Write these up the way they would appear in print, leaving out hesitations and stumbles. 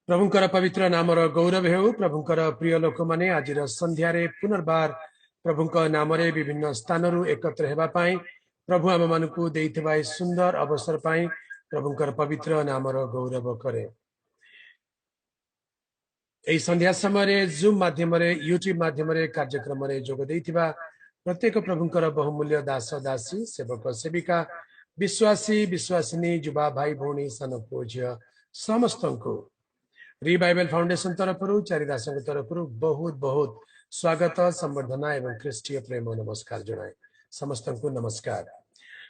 प्रभुंकर पवित्र नामर गौरव हेउ। प्रभुंकर प्रिय लोक माने आज संध्यारे पुनर्बार प्रभुंक नाम विभिन्न स्थान एकत्र हेबा पाई प्रभु आम मानकु देइथिबा सुंदर अवसर पाई प्रभुंकर पवित्र नामर गौरव करे। एई संध्या समय जूम माध्यम यूट्यूब माध्यम कार्यक्रम जोग देइथिबा प्रत्येक प्रभुंकर बहुमूल्य दास दासी सेवक सेविका विश्वासी विश्वासिनी युवा भाई भौणी सान पुओ झियो समस्त को रिवाइवल फाउंडेशन तरफ चारिदास तरफ बहुत बहुत स्वागत संवर्धना एवं ख्रीष्टीय प्रेम नमस्कार जनाए समस्त को नमस्कार।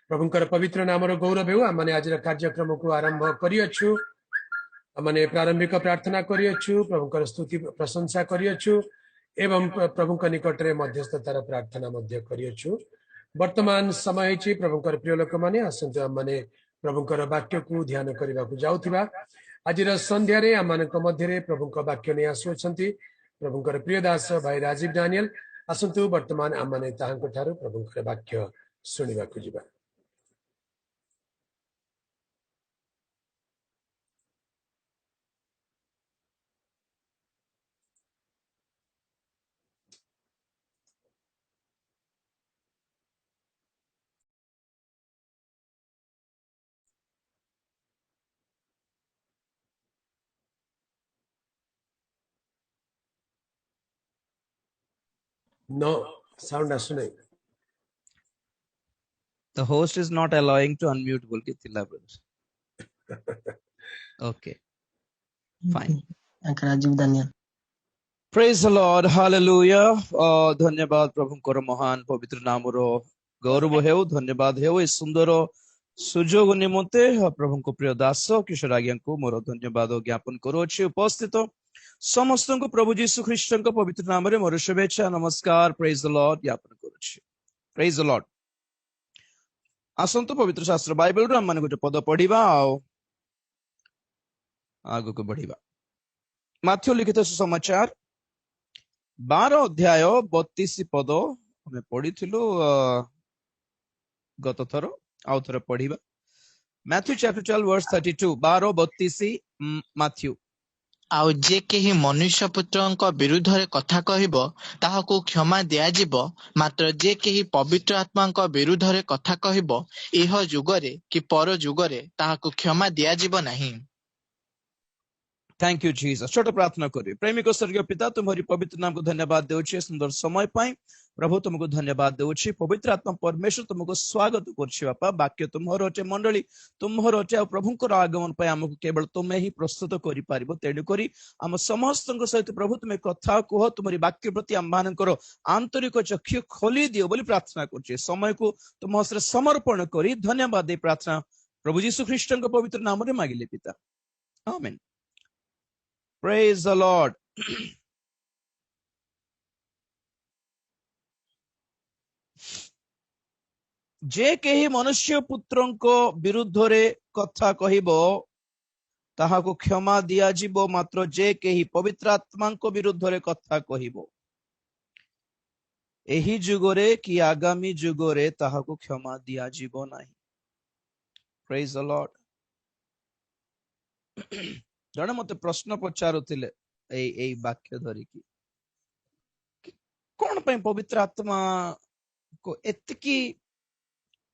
प्रभुंकर पवित्र नामर गौरव हेउ। आमने आज कार्यक्रम को आरंभ करियछु। आमने प्रारंभिक प्रार्थना करियछु, प्रभुंकर स्तुति प्रशंसा करियछु एवं प्रभुंक निकट रे मध्यस्थतार प्रार्थना मध्य करियछु। वर्तमान समय छि प्रभुंकर प्रिय लोक माने आसंतु आमने प्रभुंकर वाक्य को ध्यान करबा को जाउथिबा। आज संध्यारे आम मध्य प्रभुंक वाक्य नहीं आसुअछंती प्रभुंकर प्रिय दास भाई राजीव डानियल। आसंतु वर्तमान आम मैंने ठारू प्रभुंकर वाक्य शुणा जा। No sound asune. The host is not allowing to unmute बोल के चिल्ला brother. Okay, fine. Rajiv Daniel. Praise the Lord, hallelujah. धन्यवाद प्रभुंकर महान पवित्र नामर गौरव हेउ। धन्यवाद हेउ ए सुंदर सुजोग निमंते प्रभुंक प्रिय दास किशोर आज्ञा को मोर धन्यवाद ज्ञापन करुछि। उपस्थित समस्त को प्रभु जीशु ख्रीष्ट पवित्र नाम रे मोर शुभेच्छा नमस्कार प्रेज द लॉर्ड ज्ञापन करुछि। Praise the Lord. आसंतु पवित्र शास्त्र बाइबल रो हम गोटे पद पढ़िबा आगु को बढ़िबा। माथ्यू लिखित सुसमाचार 12 अध्याय 32 पद हमें पढ़िथिलु गत थरो आउ थरो पढ़िबा। Matthew chapter 12 verse 32 12-32 Matthew. आउ जे केही मनुष्य पुत्रଙ୍କ विरुद्धରେ କଥା କହିବ ତାହାକୁ କ୍ଷମା ଦିଆଯିବ, ମାତ୍ର ଯେ କେହି ପବିତ୍ର ଆତ୍ମାଙ୍କ ବିରୁଦ୍ଧରେ କଥା କହିବ ଇହ ଯୁଗରେ କି ପର ଯୁଗରେ ତାହାକୁ କ୍ଷମା ଦିଆଯିବ ନାହିଁ। Thank you Jesus. छोट प्रार्थना करिए। प्रेमिक स्वर्गीय पिता तुम्हारी पवित्र नाम को धन्यवाद देउछि सुंदर समय पाई प्रभु तुमको धन्यवाद देउछि। पवित्र आत्मा परमेश्वर तुमको स्वागत करछि बापा। वाक्य तुम्हर अटे मंडली तुम्हर अटे आ प्रभुंकर आगमन पाई हमको केवल तुमे ही प्रस्तुत करि पारिबो। तेणु करी हम समस्तक सहित प्रभु तुमे कथा कह तुम्हारी वाक्य प्रति हम मानकर आंतरिक चक्षु खोली दियो बोली प्रार्थना करछि। समय को तुम हस्ते समर्पण करी धन्यवाद दे प्रार्थना प्रभु यीशु ख्रीष्ट के पवित्र नाम रे मांगिले पिता, आमेन। Praise the Lord. जे केही मनुष्य पुत्रंको विरुद्धरे कथा कहिबो ताहाको क्षमा दिया जिवो, मात्र जे केही पवित्र आत्मांको विरुद्धरे कथा कहिबो एही जुगरे कि आगामी जुगरे ताहाको क्षमा दिया जिवो नाही। Praise the Lord. जड़े मते प्रश्न पचारुथिले एई वाक्य धरिकी कौन पे पवित्र आत्मा को एतकी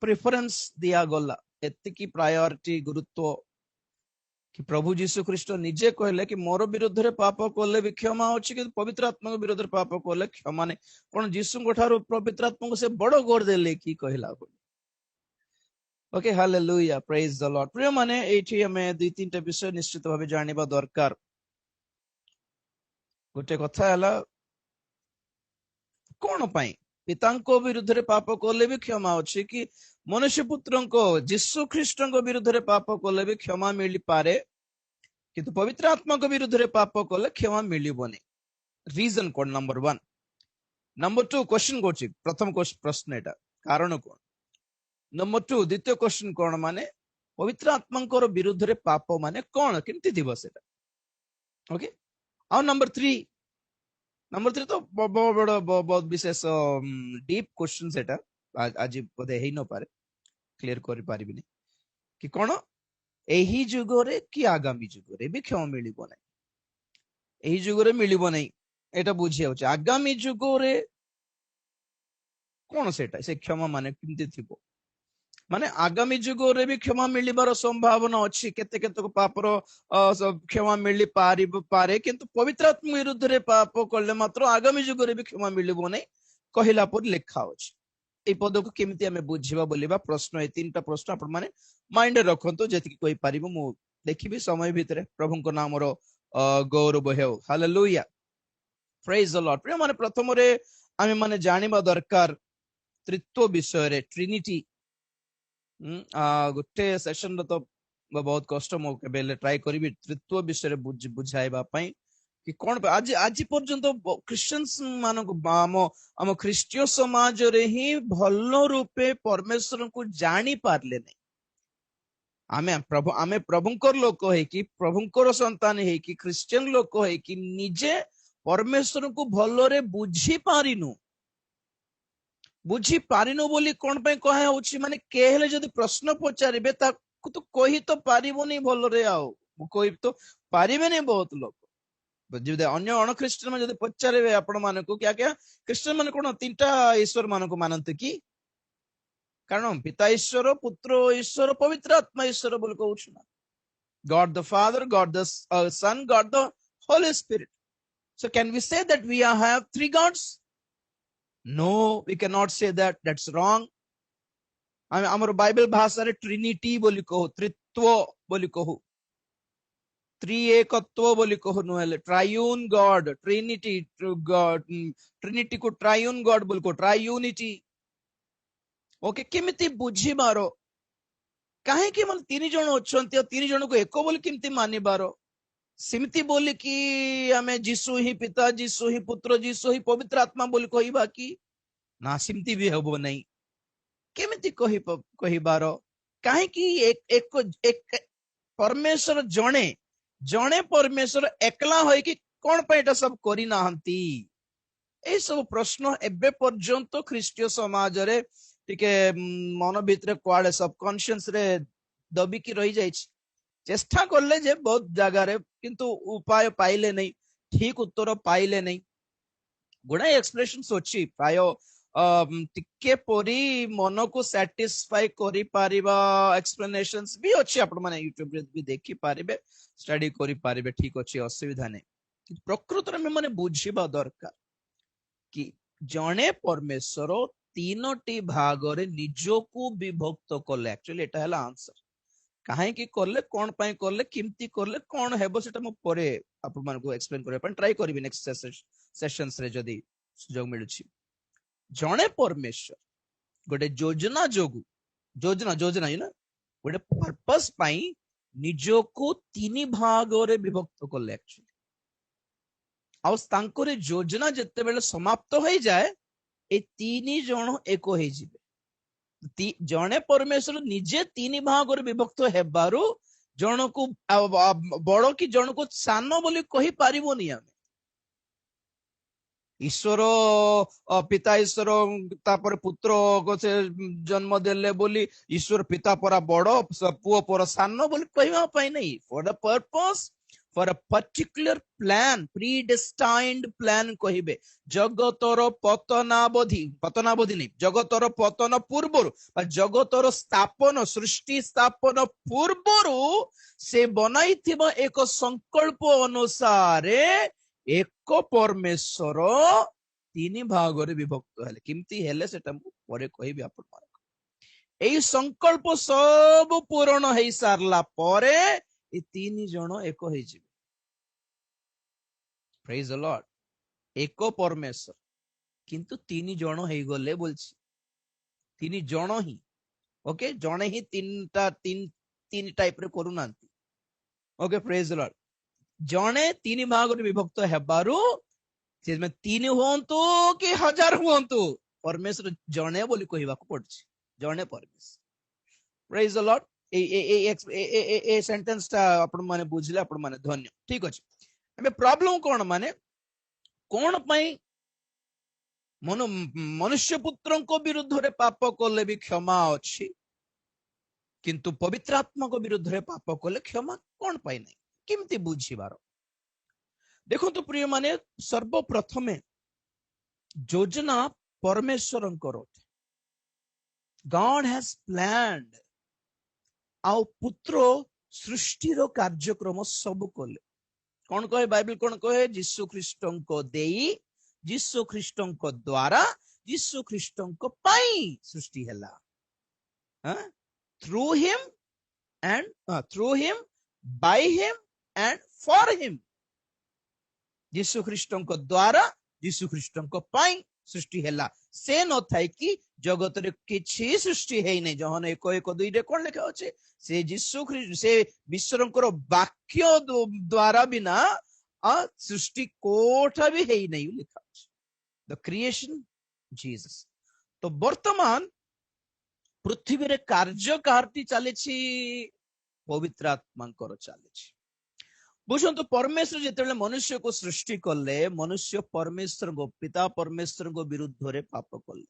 प्रेफरेंस दिया गला, एतकी प्रायोरिटी गुरुत्व कि प्रभु जीशु ख्रीष्ट निजे कहले कि मोर विरुद्ध रे पाप कोले भी क्षमा अछि कि पवित्र आत्मा के विरुद्ध रे पाप कोले क्षमा नै। कोन जीशु गोठारो पवित्र आत्मा को से बड़ो गोर देले कि कहला बोली। Okay hallelujah praise the Lord. प्रिय माने एठी हमें दुई तीनटा विषय निश्चित भावे जानिबा दरकार। गोटे कथा हला कोन पई पितांको विरुद्ध रे पाप कोले भी क्षमा अछि कि मनुष्य पुत्रंको यीशु ख्रीष्टंको विरुद्ध रे पाप कोले भी क्षमा मिली पारे, किंतु पवित्र आत्मा को विरुद्ध रे पाप कोले क्षमा मिलिबोनी। रीजन कोन नंबर 1। नंबर 2 क्वेश्चन कोछि। प्रथम प्रश्न एटा कारण कोन। नंबर 2 द्वितीय क्वेश्चन कोन माने पवित्र आत्मांकर विरुद्ध रे पाप माने कोन केमति दिबो सेटा। ओके आ नंबर 3 तो बहुत विशेष डीप क्वेश्चन सेटा आज बोधे हेई न पारे क्लियर करि पारिबिनी कि कोन एही जुगरे कि आगामी जुगरे भी क्षमा मिलिबो नै। ଏହି ଯୁଗରେ ମିଳିବ ନାହିଁ ଏଟା ବୁଝି ଯାଉଛି। ଆଗାମୀ ଯୁଗରେ କଣ ସେଟା ସେ କ୍ଷମା ମାନେ କେମିତି ଥିବ? ମାନେ ଆଗାମୀ ଯୁଗରେ ବି କ୍ଷମା ମିଳିବାର ସମ୍ଭାବନା ଅଛି। କେତେ କେତେକ ପାପର କ୍ଷମା ମିଳିପାରେ, କିନ୍ତୁ ପବିତ୍ର ଆତ୍ମା ବିରୁଦ୍ଧରେ ପାପ କଲେ ମାତ୍ର ଆଗାମୀ ଯୁଗରେ ବି କ୍ଷମା ମିଳିବ ନାହିଁ କହିଲା ପରି ଲେଖା ଅଛି। এই ପଦକୁ କେମିତି ଆମେ ବୁଝିବା ବୋଲିବା ପ୍ରଶ୍ନ, ଏ ତିନିଟା ପ୍ରଶ୍ନ ଆପଣ ମାନେ ମାଇଣ୍ଡରେ ରଖନ୍ତୁ। ଯେତିକି କହିପାରିବ ମୁଁ ଦେଖିବି ସମୟ ଭିତରେ। ପ୍ରଭୁଙ୍କ ନାମର ଗୌରବ ହେଉ। ହାଲେଲୁୟା, ପ୍ରେଜ୍ ଦ ଲର୍ଡ। ପ୍ରିୟ ମାନେ ପ୍ରଥମରେ ଆମେ ମାନେ ଜାଣିବା ଦରକାର ତ୍ରିତ୍ୱ ବିଷୟରେ, ଟ୍ରିନିଟି। ଗୋଟେ ସେସନରେ ତ ବହୁତ କଷ୍ଟ, ମୁଁ କେବେ ହେଲେ ଟ୍ରାଏ କରିବି ତ୍ରିତ୍ୱ ବିଷୟରେ ବୁଝାଇବା ପାଇଁ କି କଣ ଆଜି ପର୍ଯ୍ୟନ୍ତ ଖ୍ରୀଷ୍ଟିଆନ୍ସ ମାନଙ୍କୁ ଆମ ଖ୍ରୀଷ୍ଟୀୟ ସମାଜରେ ହିଁ ଭଲ ରୂପେ ପରମେଶ୍ୱରଙ୍କୁ ଜାଣି ପାରିଲେ ନାହିଁ। ଆମେ ପ୍ରଭୁଙ୍କର ଲୋକ ହେଇକି, ପ୍ରଭୁଙ୍କର ସନ୍ତାନ ହେଇକି, ଖ୍ରୀଷ୍ଟିଆନ ଲୋକ ହେଇକି ନିଜେ ପରମେଶ୍ୱରଙ୍କୁ ଭଲରେ ବୁଝିପାରିନୁ ବୋଲି କଣ ପାଇଁ କୁହାଯାଉଛି? ମାନେ କେହି ହେଲେ ଯଦି ପ୍ରଶ୍ନ ପଚାରିବେ ତାକୁ ତ କହି ତ ପାରିବନି ଭଲରେ, ଆଉ କହି ତ ପାରିବେନି ବହୁତ ଲୋକ। ଯଦି ଅନ୍ୟ ଅଣ ଖ୍ରୀଷ୍ଟିଆନ ମାନେ ଯଦି ପଚାରିବେ ଆପଣ ମାନଙ୍କୁ କି ଆଜ୍ଞା ଖ୍ରୀଷ୍ଟିଆନ ମାନେ କଣ ତିନିଟା ଈଶ୍ୱର ମାନଙ୍କୁ ମାନନ୍ତି କି? କାରଣ ପିତା ଈଶ୍ୱର, ପୁତ୍ର ଈଶ୍ୱର, ପବିତ୍ର ଆତ୍ମା ଈଶ୍ୱର ବୋଲି କହୁଛୁ ନା। God the Father, God the Son, God the Holy Spirit. So can we say that we have three gods? No, we cannot say that. That's wrong. ଆମର ବାଇବେଲ ଭାଷାରେ ଟ୍ରିନିଟି ବୋଲି କହୁ, ତ୍ରିତ୍ୱ ବୋଲି କହୁ, ତ୍ରିଏକତ୍ୱ ବୋଲି କହୁ, ନହେଲେ ଟ୍ରାୟୁନ୍ ଗଡ୍, ଟ୍ରିନିଟି ଗଡ୍, ଟ୍ରିନିଟିକୁ ଟ୍ରାୟୁନ୍ ଗଡ୍ ବୋଲି କହୁ, ଟ୍ରାୟୁନିଟି। ଓକେ, କେମିତି ବୁଝିବାର? କାହିଁକି ମାନେ ତିନି ଜଣ ଅଛନ୍ତି ଆଉ ତିନି ଜଣକୁ ଏକ ବୋଲି କେମିତି ମାନିବାର? ସେମିତି ବୋଲିକି ଆମେ ଯୀଶୁ ହିଁ ପିତା, ଯୀଶୁ ହିଁ ପୁତ୍ର, ଯୀଶୁ ହିଁ ପବିତ୍ର ଆତ୍ମା ବୋଲି କହିବା କି? ନା, ସେମିତି ବି ହବ ନାହିଁ। କେମିତି କହିବାର? କାହିଁକି ପରମେଶ୍ୱର ଜଣେ ପରମେଶ୍ୱର ଏକଲା ହୋଇକି କଣ ପାଇଁ ଏଟା ସବୁ କରିନାହାନ୍ତି? ଏଇ ସବୁ ପ୍ରଶ୍ନ ଏବେ ପର୍ଯ୍ୟନ୍ତ ଖ୍ରୀଷ୍ଟୀୟ ସମାଜରେ ଟିକେ ମନ ଭିତରେ କୁଆଡେ ସବକନସିୟସ ରେ ଦବିକି ରହିଯାଇଛି। ଚେଷ୍ଟା କଲେ ଯେ ବହୁତ ଜାଗାରେ, କିନ୍ତୁ ଉପାୟ ପାଇଲେ ନାହିଁ, ଠିକ ଉତ୍ତର ପାଇଲେ ନାହିଁ। ଗୁଡାଏ ଏକ୍ସପ୍ରେସନ୍ସ ଅଛି, ପ୍ରାୟ ଟିକେ ପରି ମନକୁ ସାଟିସ୍ଫାଇ କରିପାରିବା ଏକ୍ସପ୍ଲେନେସନ୍ସ ବି ଅଛି। ଆପଣ ମାନେ ୟୁଟ୍ୟୁବରେ ବି ଦେଖିପାରିବେ, ଷ୍ଟଡି କରିପାରିବେ, ଠିକ ଅଛି, ଅସୁବିଧା ନାହିଁ। ପ୍ରକୃତରେ ଆମେ ମାନେ ବୁଝିବା ଦରକାର କି ଜଣେ ପରମେଶ୍ୱର ତିନୋଟି ଭାଗରେ ନିଜକୁ ବିଭକ୍ତ କଲେ। ଆକ୍ଚୁଆଲି ଏଟା ହେଲା ଆନ୍ସର। କାହିଁକି କଲେ, କଣ ପାଇଁ କଲେ, କେମିତି କଲେ, କଣ ହେବ, ସେଟା ମୁଁ ପରେ ଆପଣମାନଙ୍କୁ ଏକ୍ସପ୍ଲେନ କରିବା ପାଇଁ ଟ୍ରାଏ କରିବି ନେକ୍ସଟ ସେସନ୍ସରେ ଯଦି ସୁଯୋଗ ମିଳୁଛି। ଜଣେ ପରମେଶ୍ୱର ଗୋଟେ ଯୋଜନା ଯୋଗୁ, ଯୋଜନା ଗୋଟେ ପର୍ପସ ପାଇଁ ନିଜକୁ ତିନି ଭାଗରେ ବିଭକ୍ତ କଲେ। ଆକ୍ଚୁଆଲି ଆଉ ତାଙ୍କର ଯୋଜନା ଯେତେବେଳେ ସମାପ୍ତ ହେଇଯାଏ, ଏ ତିନି ଜଣ ଏକ ହେଇଯିବେ। ଜଣେ ପରମେଶ୍ୱର ନିଜେ ତିନି ଭାଗରେ ବିଭକ୍ତ ହେବାରୁ ଜଣକୁ ବଡ କି ଜଣକୁ ସାନ ବୋଲି କହିପାରିବନି ଆମେ। ଈଶ୍ୱର ପିତା ଈଶ୍ୱର ତାପରେ ପୁତ୍ର ସେ ଜନ୍ମ ଦେଲେ ବୋଲି ଈଶ୍ୱର ପିତା ପରା ବଡ, ପୁଅ ପରା ସାନ ବୋଲି କହିବା ପାଇଁ ନାହିଁ। ଫର ଦ ପର୍ପସ, ଫର ଅ ପର୍ଟିକୁଲାର ପ୍ଲାନ, ପ୍ରିଡେଷ୍ଟାଇନ୍ଡ ପ୍ଲାନ କହିବେ। ଜଗତର ପତନାବଧି ନାହିଁ, ଜଗତର ପତନ ପୂର୍ବରୁ ବା ଜଗତର ସ୍ଥାପନ, ସୃଷ୍ଟି ସ୍ଥାପନ ପୂର୍ବରୁ ସେ ବନାଇଥିବା ଏକ ସଂକଳ୍ପ ଅନୁସାରେ ଏକ ପରମେଶ୍ୱର ତିନି ଭାଗରେ ବିଭକ୍ତ ହେଲେ। କେମିତି ହେଲେ ସେଟା ମୁଁ ପରେ କହିବି ଆପଣମାନଙ୍କୁ। ଏଇ ସଂକଳ୍ପ ସବୁ ପୂରଣ ହେଇ ସାରିଲା ପରେ ଏ ତିନି ଜଣ ଏକ ହେଇଯିବେ। ପ୍ରେଜ୍ ଦ ଲର୍ଡ। ଏକ ପରମେଶ୍ୱର କିନ୍ତୁ ତିନି ଜଣ ହେଇଗଲେ ବୋଲଛି। ତିନି ଜଣ ହିଁ, ଓକେ, ଜଣେ ହିଁ ତିନି ଟାଇପରେ କରୁନାହାନ୍ତି। ଓକେ, ପ୍ରେଜ୍ ଦ ଲର୍ଡ। ଜଣେ ତିନି ଭାଗରେ ବିଭକ୍ତ ହେବାରୁ ତିନି ହୁଅନ୍ତୁ କି ହଜାର ହୁଅନ୍ତୁ, ପରମେଶ୍ୱର ଜଣେ ବୋଲି କହିବାକୁ ପଡୁଛି। ଜଣେ ପରମେଶ୍ୱର। ପ୍ରେଜ୍ ଦ ଲର୍ଡ। ଏ ସେଣ୍ଟେନ୍ସ ଟା ଆପଣ ମାନେ ବୁଝିଲେ ଆପଣ ମାନେ ଧନ୍ୟ। ଠିକ ଅଛି। ଏବେ ପ୍ରୋବ୍ଲେମ କଣ? ମାନେ କଣ ପାଇଁ ମନୁଷ୍ୟ ପୁତ୍ରଙ୍କ ବିରୁଦ୍ଧରେ ପାପ କଲେ ବି କ୍ଷମା ଅଛି, କିନ୍ତୁ ପବିତ୍ର ଆତ୍ମାଙ୍କ ବିରୁଦ୍ଧରେ ପାପ କଲେ କ୍ଷମା କଣ ପାଇଁ ନାହିଁ? କେମିତି ବୁଝିବାର? देखो तो प्रिय माने सर्वप्रथमे योजना परमेश्वरंकर गॉड हैज प्लान्ड आउ पुत्र सृष्टिर कार्यक्रम सब कले कौन कहे बाइबल कौन कहे यीशु ख्रीष्टों को देई यीशु ख्रीष्टों को द्वारा यीशु ख्रीष्टों को पाई सृष्टि हैला through him by him and for him Yishu ख्रीष्टों को द्वारा यीशु ख्रीष्टों को पाई सृष्टि हैला से न थाई कि जगत रे किछि सृष्टि हेई नै जहन 1:1-2 रे कोन लिखा अछि से यीशु ख्रीष्ट से ईश्वरंकर वाक्य द्वारा बिना सृष्टि कोठा भी हेई नै लिखा अछि द क्रिएशन जीसस तो वर्तमान पृथ्वी रे कार्य कार्ती चले छी पवित्र आत्मांकर चले छी बुझंतु परमेश्वर जेतेबेले मनुष्य को सृष्टि कले मनुष्य परमेश्वर को पिता परमेश्वर को विरुद्ध रे पाप कले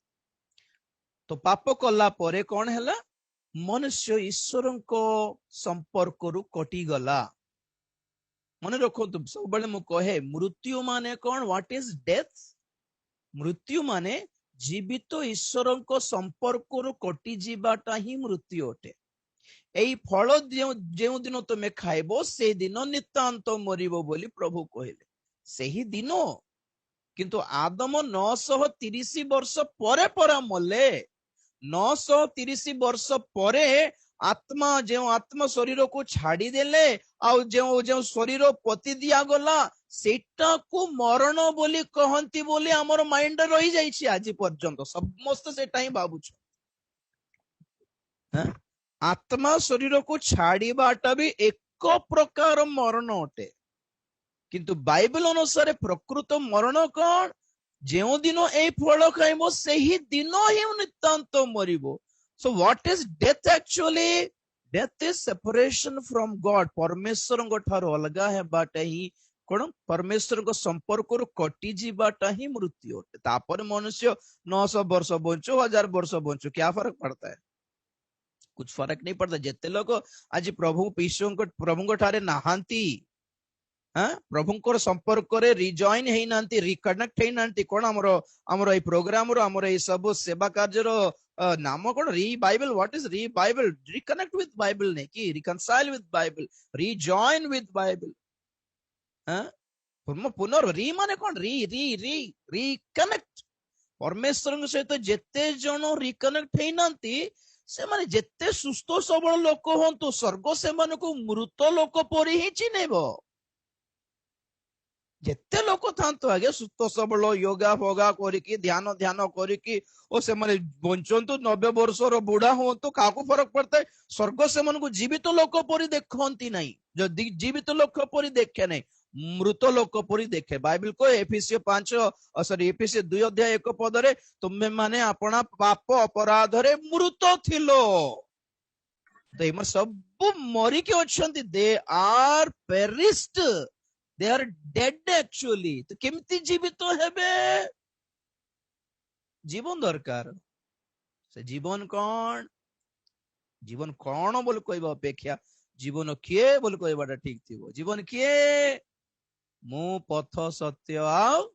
तो पाप कला परे कौन हैला मनुष्य ईश्वर को संपर्क रु कटी गला मन रखो सब बड़े मु कहे मृत्यु माने कौन व्हाट इज डेथ मृत्यु माने जीवित ईश्वर को संपर्क रु कटी जीवाटा ही मृत्यु अटे एई फल जो दिन तुम खाइबो से दिन नितांत मरिबो बोली प्रभु कहले सही दिन किंतु आदम 930 वर्ष परे परा मले 930 वर्ष परे आत्मा जो आत्मा शरीर को छाड़ी देले आउ जो शरीर पति दिया गला सेटा को मरण बोली कहंती बोली हमर माइंड रही जाइछि आज पर्यंत समस्त सेटा ही भाबुछ आत्मा शरीर को छाड़ीबाटा भी एक प्रकार मरण अटे किंतु बाइबल अनुसार प्रकृत मरण कौन जो दिन ए फल खाइबो सही दिन ही नितांत मरिबो so what is death actually death is separation from God परमेश्वर ठारो अलगा है बाटा ही कौन परमेश्वर को संपर्क रु कटी जीवाटा ही मृत्यु अटे तापर मनुष्य 900 वर्ष बंचो 1000 वर्ष बंचो क्या फर्क पड़ता है कुछ फर्क नहीं पड़ता जिते लोग आज प्रभु ठारे नहांती प्रभु संपर्क रे रिजॉइन हेई नांती रिकनेक्ट हेई नांती कोन हमरो ए प्रोग्राम रो हमरो ए सब सेवा कार्य रो नाम कोन री बाइबल व्हाट इज री बाइबल रिकनेक्ट विथ बाइबल ने कि reconcile with Bible rejoin with Bible पुनर री माने कोन री री री रिकनेक्ट परमेश्वर सहित जेते जण रिकनेक्ट हेई नांती से माने जेते सुस्थ सबल लोक हंतु स्वर्ग से मानको मृत लोक परि ही चिनेबो जेते लोक थांतो आगे सुस्थ सबल योगा फोगा करिकी ध्यान करिकी ओ से माने बंचंतु 90 वर्ष रो बुढ़ा होंतु काको फरक पड़ता है स्वर्ग से मानको जीवित लोक परि देखंती नहीं जो जीवित लोक परि देखे नहीं मृत लोक परि देखे बाइबल को एफिसियो 2:1 पदरे तुम्हें माने अपना पाप अपराध रे मृत थिलो तो एम सब मरी के अछंती they are perished they are dead actually तो केमती जीवित हेबे जीवन दरकार से जीवन कौन बोल कहबा अपेक्षा जीवन किए बोल कहबाटा ठीक थिबो जीवन किए मु पथ सत्य आउ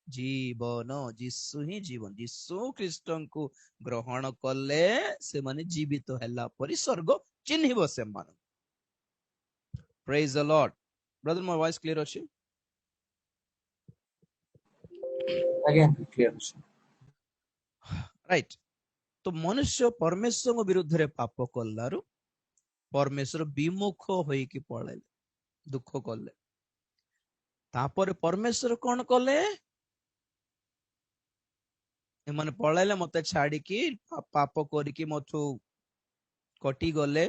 जीवन यीशु ही जीवन यीशु ख्रीष्टों को ग्रहण कले से माने जीवित हैला परि स्वर्ग चिन्हिबो से मान praise the Lord brother my voice clear अछि अगेन क्लियर राइट तो मनुष्य परमेश्वर विरुद्ध रे पाप कल्लारु परमेश्वर विमुख होई कि पळेले दुख कले तापर परमेश्वर कौन कले एमाने पळाइले मते छाड़ी की पाप करिकी मथु कटी गले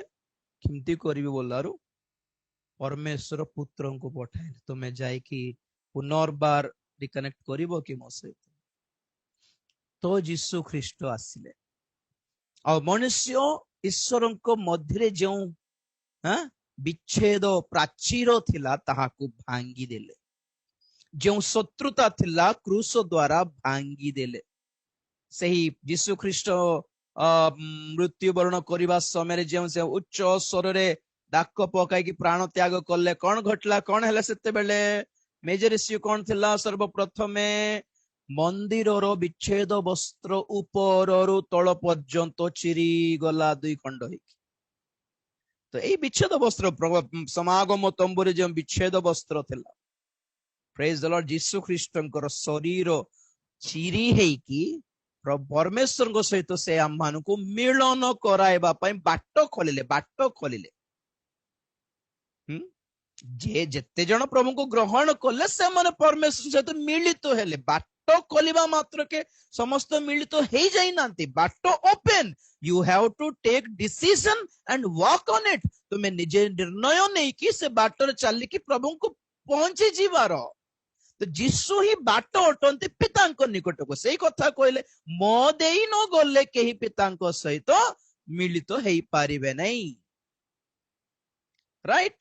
किमती करिवि बोलारु परमेश्वर पुत्र को पठाइले तुमे जाई कि पुनर्बार रिकनेक्ट करिवो कि मो सहित तो यीशु ख्रीष्ट आसिले आ मनुष्य ईश्वर को मध्य जो विच्छेद प्राचीर थिला ताहाकु भांगी देले जो शत्रुता थिला क्रूस द्वारा भांगी देले सही यीशु ख्रीष्ट मृत्यु वर्ण करने समय जो से उच्च स्वर रे डाक पकाई प्राण त्याग कले कौन घटला कौन है से बेले मेजर इश्यू कौन थिला सर्वप्रथमे मंदिरर विच्छेद वस्त्र उपररु तल पर्यंत चिरी गला 2 खंड होई तो एई विच्छेद वस्त्र समागम तंबुरे जो विच्छेद वस्त्र थिला प्रेज द लॉर्ड यीशु ख्रीष्टंकर शरीर चिरी हेकी परमेश्वर सहित से आम को मिलन कराइबा बाट खोलिले जे जेते जन प्रभु को ग्रहण कले से माने परमेश्वर सहित मिलित हेले बाट खोलिबा मात्र के समस्त मिलित हे जाई नांती बाट open you have to take decision and walk on it तुम्हें निजे निर्णय नहीं कि से बाटर चली कि प्रभु को पहुंची जीवार तो जीशु ही बाट अटंती पिता निकट को सही कथा कहले मो देई न गले केही पिता सहित मिलित हेई पारिबे नहीं राइट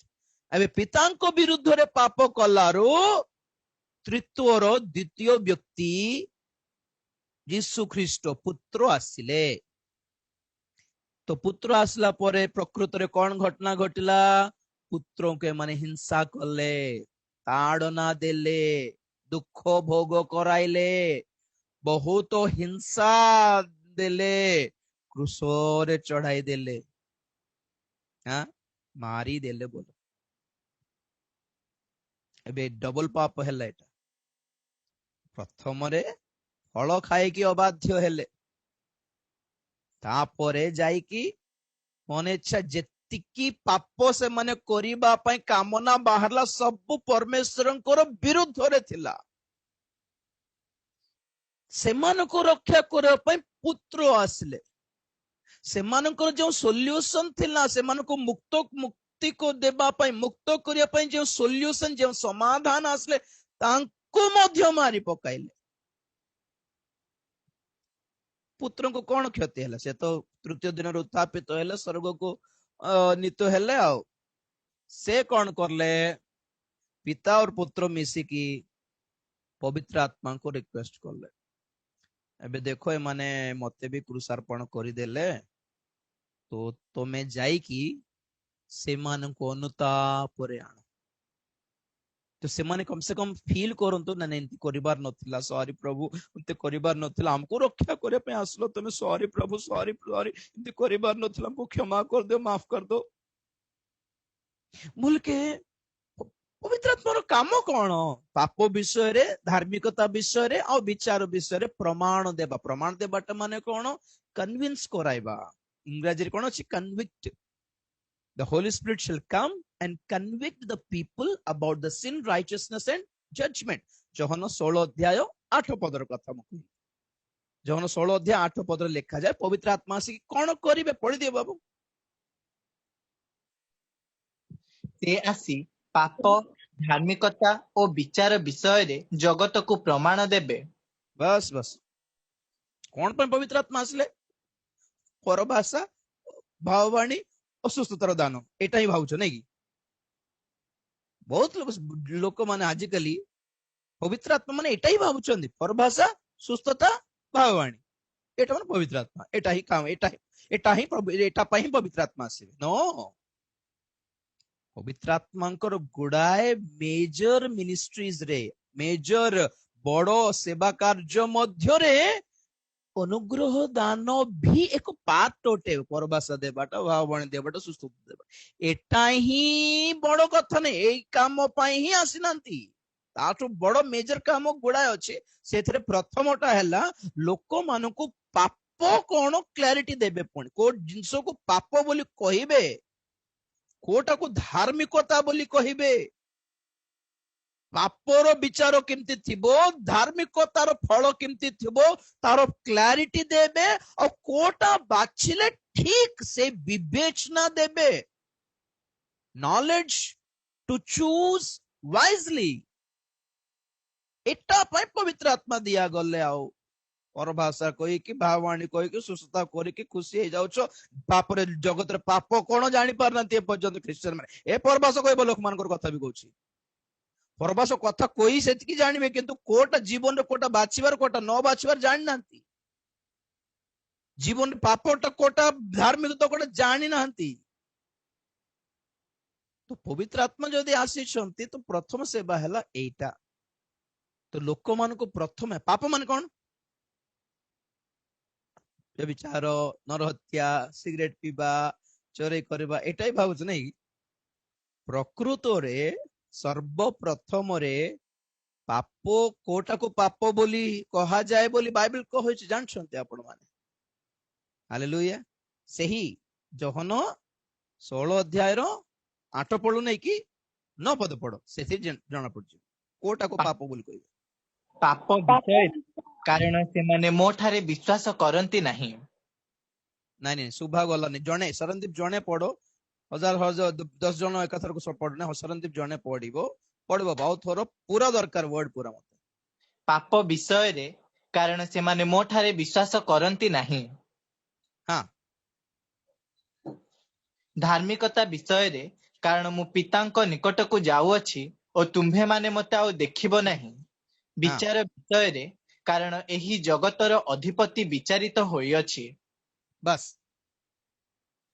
एबे पिता विरुद्ध रे पाप कलारो तृतीयर द्वितीय व्यक्ति यीशु ख्रीष्ट पुत्र आसिले तो पुत्र आसला परे प्रकृत रे कौन घटना घटिला पुत्रों के माने हिंसा कले ताड़ना देले दुख भोग कराइले बहुत हिंसा देले क्रूसरे चढ़ाई देले हाँ मारी देले बोलो एबे डबल पाप हेला एटा प्रथम रे फल खाई की अबाध्य हेले तापरे जाई की मन इच्छा जेतिकी पाप से माने करिबा पई कामना बाहरला सब परमेश्वरंकर विरुद्ध रे थिला सेमान को रक्षा करबा पई पुत्र आसले सेमानकर जो सॉल्यूशन थिला सेमान को मुक्ति को देबा पई मुक्त करिया पई जो सॉल्यूशन जो समाधान आसले तांको मध्य मारी पकाइले पुत्र को कौन क्षति है से तो तृतीय दिन उत्थापित तो हेले स्वर्ग को नीत हेले आ से कौन करले पिता और पुत्र मिसिकी पवित्र आत्मा को रिक्वेस्ट करले एबे देखो ए माने मते भी क्रूसार्पण करी देले तो तमे जाई की से मान को अनुताप रे आनो तो से माने कम से कम फील करंतो ना एंती करिबार नथिला सॉरी प्रभु एंती करिबार नथिला हमको रक्षा करे पे आसलो तमे सॉरी प्रभु सॉरी सॉरी एंती करिबार नथिला हमको क्षमा कर दो माफ कर दो बोल के पवित्र आत्मार काम कौन पाप विषय रे धार्मिकता विषय रे और विचार विषय रे प्रमाण देबाटा माने कौन कन्विंस कराइबा इंग्रजी कौन अछि convict the Holy Spirit shall come and convict the people about the sin righteousness and judgment Johan 16 अध्याय 8 पदर कथा मुझे जोहन 16 अध्याय 8 पदर लिखा जाए पवित्र आत्मा से कौन करिवे पढ़ी दियो बाबू से आसी पाप धार्मिकता और विचार विषय रे जगत को प्रमाण देबे बस बस कौन पर पवित्र आत्मा आसले परभाषा भाववाणी असुस्थतार दान एटा ही भावुछ नहीं कि बहुत लोक माने आजिकली पवित्र आत्मा माने एटा ही भावुछंदी परभाषा सुस्थता भाववाणी एटा माने पवित्र आत्मा एटा ही काम एटा पई पवित्र आत्मा आसे नो पवित्र आत्मांकर गुडाए मेजर मिनिस्ट्रीज रे मेजर बड़ो सेवा कार्य मध्य रे अनुग्रह दान भी एक पार्ट अटे परभाषा देवाटा भाववाणी देवाटा सुस्थ देवा एटा ही बड़ कथा नहीं एई काम पई ही आसिनांती ताठो बड़ मेजर काम गुड़ाए अच्छे सेथरे प्रथमटा हैला लोक मानको पाप कोन क्लैरिटी देबे पुणी को जिंस को पाप बोली कहिबे कोटा को धार्मिकता बोली कहिबे पापर विचार केमती थिबो धार्मिकतार फल केमती थिबो तार क्लैरिटी देबे और कोटा बाछिले ठीक से विवेचना देबे नॉलेज टू चूज वाइजली एटा पई पवित्र आत्मा दिया गले आउ और भाषा कही कि भाववाणी कही कि सुस्थता करी कि खुशी हे जाउछ पाप रे जगत रे पाप कोन जानि पारनांती ए पर्यंत क्रिश्चियन माने ए परभाषा कहबो लोक मानकर कथा भी कहूची परभाष कथा कोई से जानवे किंतु कोटा जीवन कोटा बाछिबार कोटा न बाछिबार जानि नांती जीवन पापटा कोटा धार्मिकता कोटा जानि नांती तो पवित्र आत्मा जदि आसी तो प्रथम सेवा है एटा। तो लोक मान को प्रथम पाप मान कौन? व्यभिचार, नरहत्या, सिगरेट पीवा, चोरी करवा, एटा ही भावुच नहीं। प्रकृत रे सर्वप्रथम रे पाप कोटा को पाप बोली कहा जाए बोली बाइबल कहूची जानछन्ते आपण माने। हालेलुया। सही जोहन 16 अध्याय रो 8 पढ़ु नहीं कि 9 पद पढ़ो से जाना पड़छ कोटा को पाप बोली कहबे। पाप विषय कारण से मो ठारे विश्वास करती नहीं। नहीं नहीं सुभा गलानी जणे शरणदीप जणे पढ़ो। हजार हजार 10 जन एक थर को पढ़ने शरणदीप जणे पढ़िबो पढ़बो बहुत थोर पूरा दरकार वर्ड पूरा मते। पाप विषय रे कारण से मो ठारे विश्वास करती नहीं। हाँ धार्मिकता विषय रे कारण मु पितांको निकट को जाउअछि और तुम्हे माने मते आ देखिबो नहीं। विचार विषय रे कारण एही जगतर अधिपति विचारित होइअछि। बस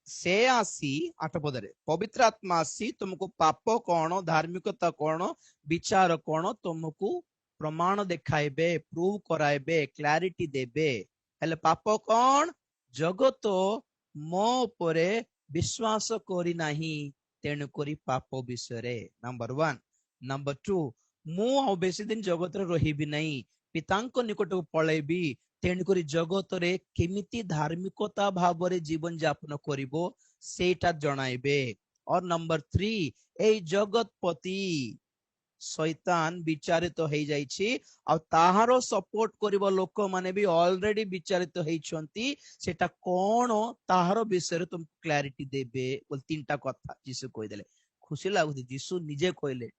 से आसी 8 पदरे पवित्र आत्मा आसी तुमको पाप कौन धार्मिकता कौन विचार कौन तुमको प्रमाण देखाइबे प्रूव कराइबे क्लैरिटी देबे। हेले पाप कौन? जगत मो उपरे विश्वास करी नाही तेणु करी पाप विषय नंबर 1। नंबर 2 मु आ बेसी दिन जगत रे रहिबी नहीं पितांको निकट को पळेबी तेणुकरी जगत रे केमिति धार्मिकता भाव रे जीवन यापन करिवो सेटा जणाइबे। और नंबर 3 ए जगतपति शैतान विचारित तो हो जाइछि आ ताहारो सपोर्ट करिवो लोक माने भी ऑलरेडी विचारित तो हेछंती सेटा कोन ताहारो विषय रे तुम क्लैरिटी देबे बोल 3टा कथा जीसु कहि देले। खुशी लागुती जीसु निजे कहले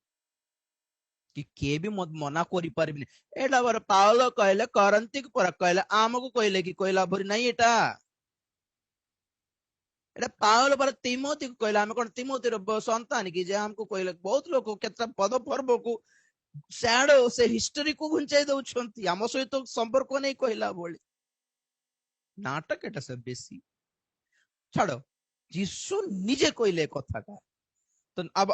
कि के भी मना करि पारिबिनी। एटा बार पावल कहले करंती पर कहले आमको कहले कि कहला भरी नहीं एटा एटा पावल पर तिमोथी को कहले हम कोन तिमोथी रो संतान कि जे हमको कहले बहुत लोग केता पद पर्व को सैडो से हिस्ट्री को घुंचाई दउछंती हम सहित संपर्क नहीं कहला बोली नाटक एटा सब बेसी छाड़ो जीसु निजे कहले कथा का। तो अब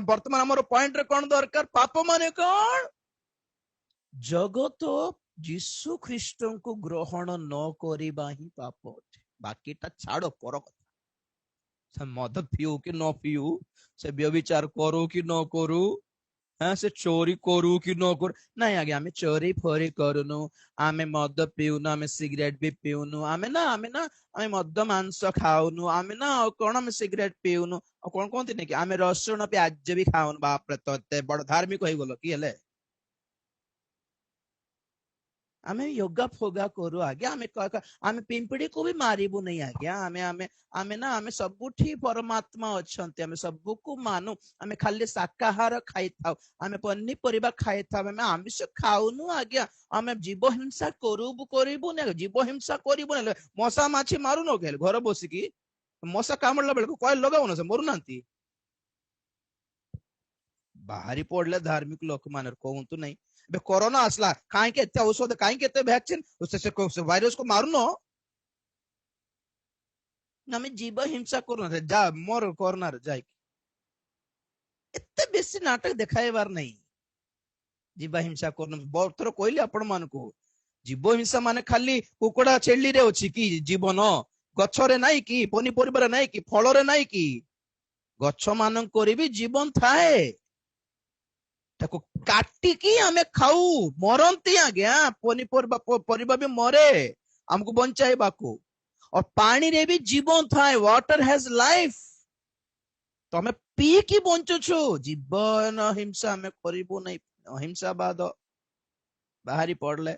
वर्तमान हमर पॉइंट रे कोन दरकार पाप माने कोन? जगत जीसु ख्रीष्ट को ग्रहण न करिबा ही पाप होते। बाकीटा छाड़ो पर कथा से मद पियो कि न पियो से व्यभिचार करो कि न करू हाँ से चोरी करू कि न करू नहीं आगे आमे चोरी फोरी करूनु आमे मद पिउनु आमे सिगरेट भी पिउनु आमे ना आमे मद मांस खाउनु आमे ना कोन आमे सिगरेट पिउनु कोन कोनती नहीं कि आमे रसुण प्याज भी खाउनु। बाप रे तो बड़ धार्मिक होई गलो कि हेले आमे योगा फोगा करू आगे आमे पिंपड़ी को भी मारिबु नहीं आगे आमे सबुठी परमात्मा अछंती आमे सबको मानु आमे खाली शाकाहार खाई थाउ आमे पन्नी परिबा खाई थाउ आमे आमिष खाउनु आगे आमे जीव हिंसा करूबु ने जीव हिंसा करिबु ने मशा माछी मारू न गेल घर बसी की मशा कामड़ला बेल को कोई लगाउ न से मरु नांती बाहरी पड़ले धार्मिक लोक मानर कहूंतु नहीं बे कोरोना आसला काहे के एते औषध काहे के एते वैक्सीन उससे वायरस को मारू न नमे जीव हिंसा करू न जा मोर कोरोना रे जाय एते बेसी नाटक देखाइबार नहीं। जीव हिंसा करू बहुत थोर कहली आपण मान को जीव हिंसा माने खाली कुकुड़ा छेली रे अछि कि जीवन गछ रे नाही कि पनी परिवार नाही कि फल रे नाही कि गछ मान कोरी भी जीवन थाए ताको काटिकी आमे खाऊ मरंती आज्ञा परिबा भी मरे हमको बंचाइबा को और पानी रे भी जीवन थाए वाटर हैज लाइफ तो हमें पी की बंचुछु जीवन हिंसा हमें करिबो नहीं अहिंसावाद बाहरी पड़ले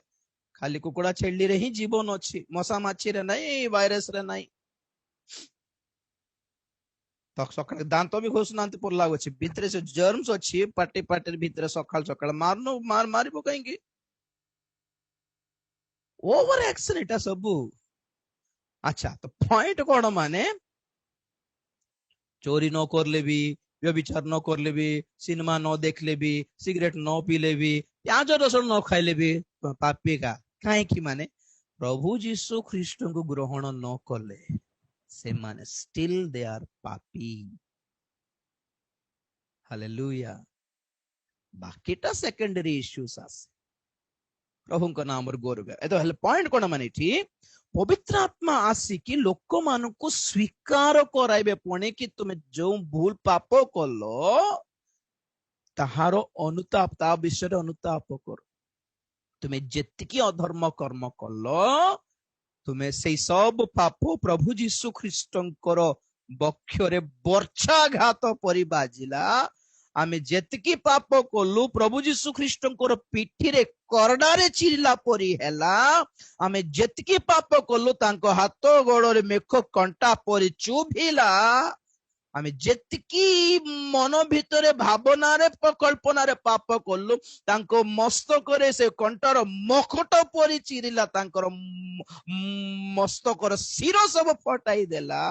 खाली कुकुड़ा छेली रे ही जीवन अछि मशा माछी रे नहीं वायरस रे नहीं तो सकाळ दांत भी घोषणांत पर लागो छी भितरे से जर्म्स अछि पाटी पाटी भितरे सकाळ सकाळ मारनो मारिबो कहीं ओवर एक्शन एटा सब। अच्छा तो पॉइंट कोन माने चोरी न करले भी व्यभिचार न करले भी सिनेमा न देखले भी सिगरेट न पीले भी प्याज रसुण न खाइले भी पापी का काहे कि माने प्रभु यीशु ख्रीष्ट को ग्रहण न कले से माने स्टिल दे आर पापी। हालेलुया। बाकीटा सेकेंडरी इश्यूज आसे प्रभु को नाम गौरव ए तो हेले पॉइंट कोन माने ठी पवित्र आत्मा आसी कि लोक मान को स्वीकार कराइबे पुणे कि तुम जो भूल पाप कलो ताहार अनुताप ता विषय अनुताप कर तुम्हें जेतिकी अधर्म कर्म कलो तुम्हें से सब पाप प्रभु जीशु ख्रीष्टंकर बक्षरे वर्षाघात परि बाजिला आमे जेतिकी पाप कलु प्रभु जीशु ख्रीष्टंकर पिठिरे करडारे चिरिला परि हैला आमे जेतिकी पाप कलु तांको हाथ गोड़रे मेख कंटा परि चुभिला आमे जेतिकी मन भितरे भावना रे कल्पना रे पाप कलु तांको मस्तकरे से कंटार मखट परि चिरिला तांकर मस्तकर शिर सब फटाई देला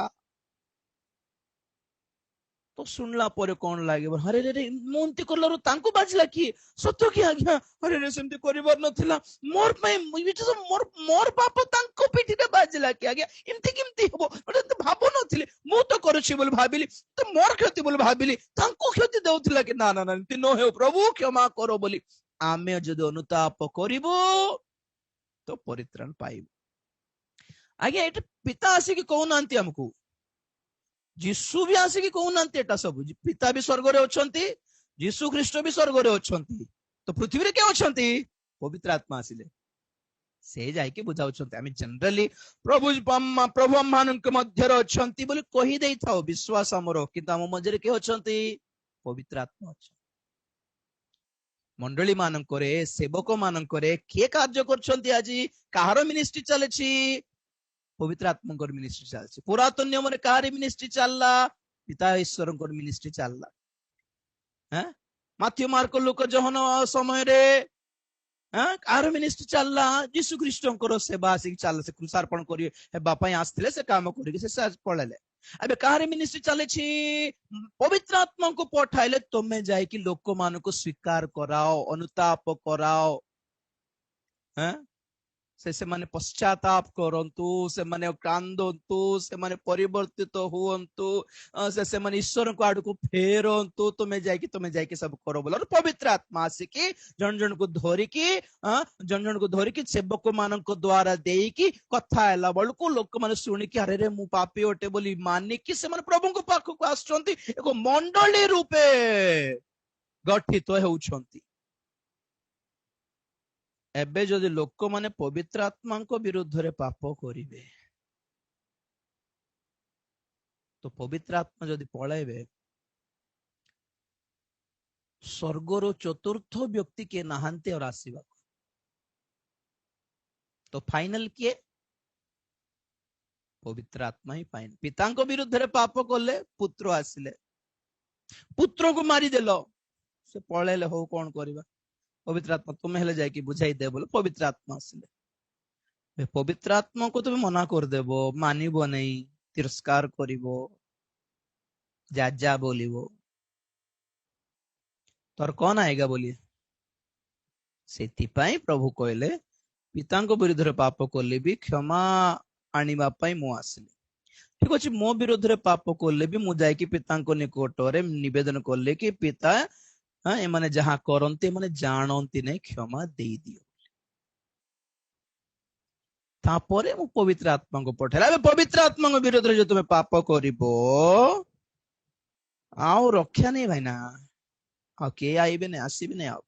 तो सुनला परे कौन लागे अरे रे मुंती करलारो तांको बाजला कि सत्य कि आज्ञा अरे रे सेमती करिवर नथिला मोर पय मोर मोर पाप तांको पिठिरे बाजला कि आज्ञा इमती किमती हबो ओटे तो भाबो नथिले मु तो करछि बोल भाबिली तो मोर क्षति बोल भाबिली तांको क्षति देउथिला कि ना ना ना इमती न हे प्रभु क्षमा करो बोली आमे जदि अनुताप करिवो तो परित्राण पाइबो आज्ञा एटे पिता आसी कि कहउनांती हमकु जीशु भी आसिकी कहउनांती एटा सब पिता भी स्वर्ग रे अछंती जीशु ख्रीष्ट भी स्वर्ग रे अछंती तो पृथ्वी रे के अछंती पवित्र आत्मा आसिले से जाय के बुझाउछंती आमी जनरली प्रभु अम्मान के मध्य रे अछंती बोली कहि देई थाओ विश्वास हमरो किंतु हम मध्य रे के अछंती पवित्र आत्मा अछ मंडली मान करे सेवक मान करे के कार्य करछंती आजी काहार मिनिस्ट्री चलेछि पवित्र आत्मा मिनिस्ट्री चलছে पुरातन नियम रे काहारी मिनिस्ट्री चलला पिता ईश्वर मिनिस्ट्री चलला हैं माथ्यू मार्क लूका जहन समय रे हैं काहार मिनिस्ट्री चलला यीशु ख्रीष्टंकर सेवा आसी चल से क्रूसार्पण करी हेबा पई आस्थिले से काम करी से पळले अबे काहारी मिनिस्ट्री चले छी पवित्र आत्मा को पठाइले तुमे जाय कि लोक मान को स्वीकार कराओ अनुताप कराओ हैं से माने पश्चाताप करंतु से माने कांदंतु से माने परिवर्तित हुअंतु से माने ईश्वर को आड़ को फेरंतु तुमे जाय कि सब करो बोल पवित्र आत्मा आसी कि जन जन को धरि कि सेवक मान को द्वारा देई कि कथा हैला बल को लोक माने सुनि कि अरे रे मु पापी ओटे बोली मानि कि से माने प्रभु को पाख को आछंती एको मंडली रूपे गठित हेउछंती एबे जदि लोक माने पवित्र आत्मा को विरुद्ध रे पाप करिवे तो पवित्र आत्मा जदि पळाइबे स्वर्गर चतुर्थ व्यक्ति के नहांते और आसीबा तो फाइनल किए पवित्र आत्मा ही फाइनल पिता को विरुद्ध रे पाप करले पुत्र आसिले पुत्र को मारी देलो से पळेले हो कोन करबा पवित्र आत्मा तुम्हें हेले जाय कि बुझाई दे बोलो पवित्र आत्मा आसिले पवित्र आत्मा को तुम्हें मना कर देबो मानिबो नहीं तिरस्कार करिवो जा बोलिवो तोर कौन आएगा बोलिए सेति पई प्रभु कहले पिता को विरुद्ध रे पाप करले भी क्षमा आनिबा पई मु आसिले ठीक अछि मो विरुद्ध रे पाप करले भी मु जाय कि पिता को निकट रे निवेदन करले कि पिता हाँ ए माने जहाँ करते माने जानती नहीं क्षमा दे दियो तापरे मु पवित्र आत्मा को पठेला अबे पवित्र आत्मा को विरोध रे जो तुम्हें पाप करिवो आओ रक्षा नहीं भाई ना आ के आइबे ने आसीबे ने आओ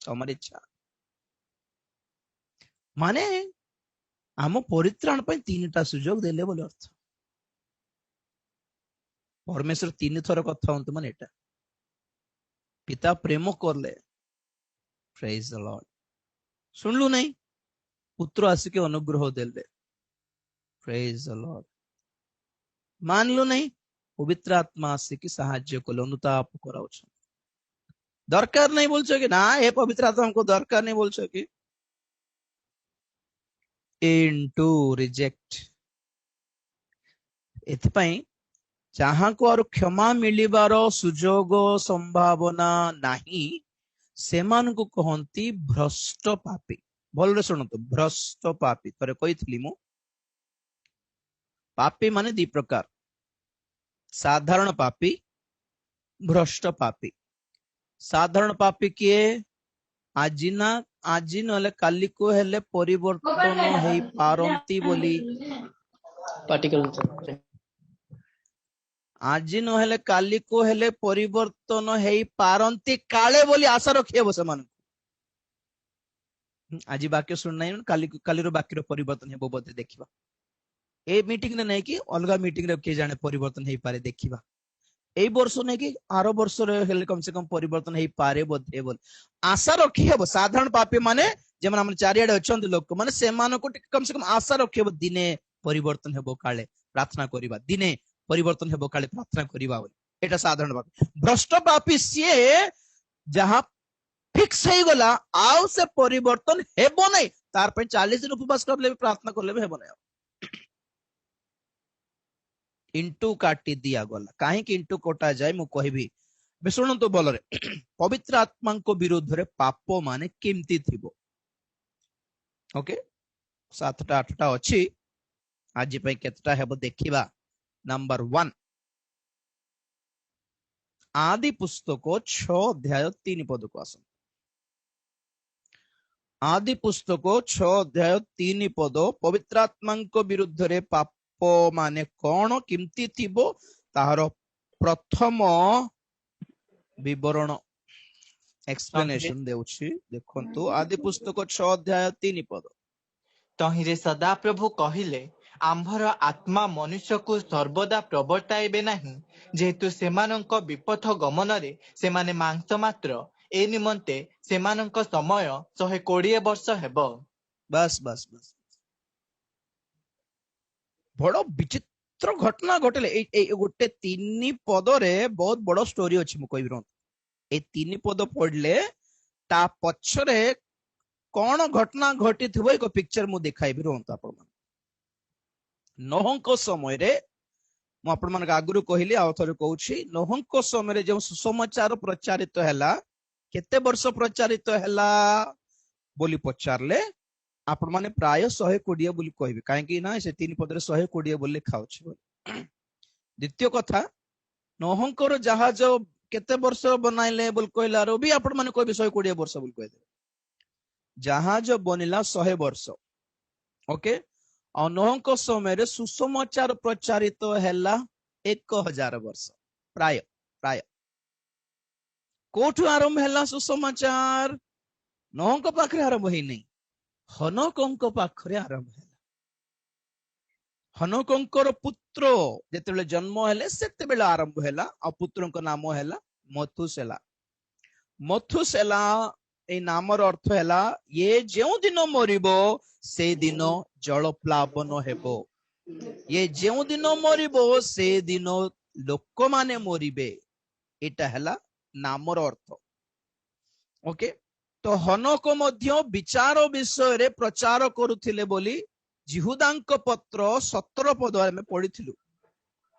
तमर इच्छा माने आम परित्राण पई तीनटा सुजोग देले बोले अर्थ परमेश्वर तीन थर कथा हंतु माने एटा पिता प्रेम करले प्रेज द लॉर्ड सुनलु नहीं पुत्र आसिके अनुग्रह देले प्रेज द लॉर्ड मानलु नहीं पवित्र आत्मा आसिके सहाय्य कले अनुताप कराउछ दरकार नहीं बोलछो कि ना हे पवित्र आत्मा हमको दरकार नहीं बोलछो कि इनटू रिजेक्ट एथपाई जहां को और क्षमा मिलिबार सुजोग संभावना नहीं सेमान को कहंती भ्रष्ट पापी भल रे सुनतो भ्रष्ट पापी तरे कहितली मु पापी माने दी प्रकार साधारण पापी भ्रष्ट पापी साधारण पापी किए आजी ना आजी नले काली को हेले परिवर्तन हेई पारंती बोली particular आजी नहेले काली को हेले परिवर्तन हेई पारंती काले बोली आशा रखिए बस मान आज वाक्य शुण ना काली काली वाक्य परिवर्तन हेबो बोधे देखिबा ए मीटिंग ने नहीं कि अलगा मीटिंग रे के जाने परिवर्तन हेई पारे देखिबा एई वर्ष नहीं कि आरो वर्ष रे हेले कम से कम परिवर्तन हेई पारे बोधे बोल आशा रखी हेबो साधारण पापी माने जेमन हम चारियाडे अछंत लोक माने से मानो को कम से कम आशा रखी हेबो दिने परिवर्तन हेबो काले प्रार्थना करिबा दिने परिवर्तन हेबो काले प्रार्थना करिबा बोली एटा साधारण पापी भ्रष्ट पापी सिए जहां फिक्स हो गला आउ से परिवर्तन हेबो नहीं तार पे 40 दिन उपवास करले भी प्रार्थना करले भी हेबो नहीं इंटू काटी दिया गला काहे कि इंटू कोटा जाय मु कहबी बे सुन तो बोल रे पवित्र आत्मा को विरोध रे पाप माने केमती थिबो ओके 7टा 8टा अछि आज पे केतटा हेबो देखिबा नंबर 1 आदि पुस्तक 6 अध्याय 3 पद को आसन आदि पुस्तक 6 अध्याय 3 पद पवित्र आत्मा विरुद्ध रे पाप माने कौन किमती थिबो ताहार प्रथम विवरण एक्सप्लेनेशन देउछि देखंतु आदि पुस्तक 6 अध्याय 3 पद तहिरे सदाप्रभु कहिले आम्भर आत्मा मनुष्य को सर्वदा प्रवर्ताइबे नहीं जेहेतु सेमानंक विपथ गमन रे सेमाने मांस मात्र ए निमंते सेमानंक समय 120 वर्ष हेबो बस बस बस बड़ विचित्र घटना घटले ए गोटे 3 पद रे बहुत बड़ स्टोरी अछि मु कहबी ए 3 पद पढ़ले ता पछरे कौन घटना घटी थिबो एक पिक्चर मु देखाइबी रहंत आपण मन नोहंक समय रे मु आपण मन आगुरु कहिली आ थरे कहूछि नोहंक समय रे जो सुसमाचार प्रचारित हैला केते वर्ष प्रचारित हैला बोली पचारले आपण माने प्राय 120 बोली कहबी काहे कि ना से 3 पद रे 120 बोली खाउछि द्वितीय कथा नोहंकर जहाज केते वर्ष बनाइले बोल कहला रो भी आपण माने कहबी 120 वर्ष बोल कह दे जहाज बनिला 100 वर्ष ओके और नोहंक समय रे सुसमाचार प्रचारित हैला 1000 वर्ष प्राय प्राय कोठु आरंभ हैला सुसमाचार नोहंक पाखरे आरंभ होई नहीं हनकंक पाखरे आरंभ हैला हनकंकर पुत्र जेतेबेले जन्म हेले सेतेबेले आरंभ हैला आ पुत्रंक नाम हैला मथुसेला मथुसेला ए नामर अर्थ हैला ये जेउ दिन मरिबो से दिन जल प्लावन हेबो ये जेउ दिन मरिबो से दिन लोक माने मरिबे एटा हैला नामर अर्थ ओके तो हनक मध्य विचार विषय रे प्रचार करुथिले बोली जिहुदांक पत्र 17 पद में पढ़िथिलु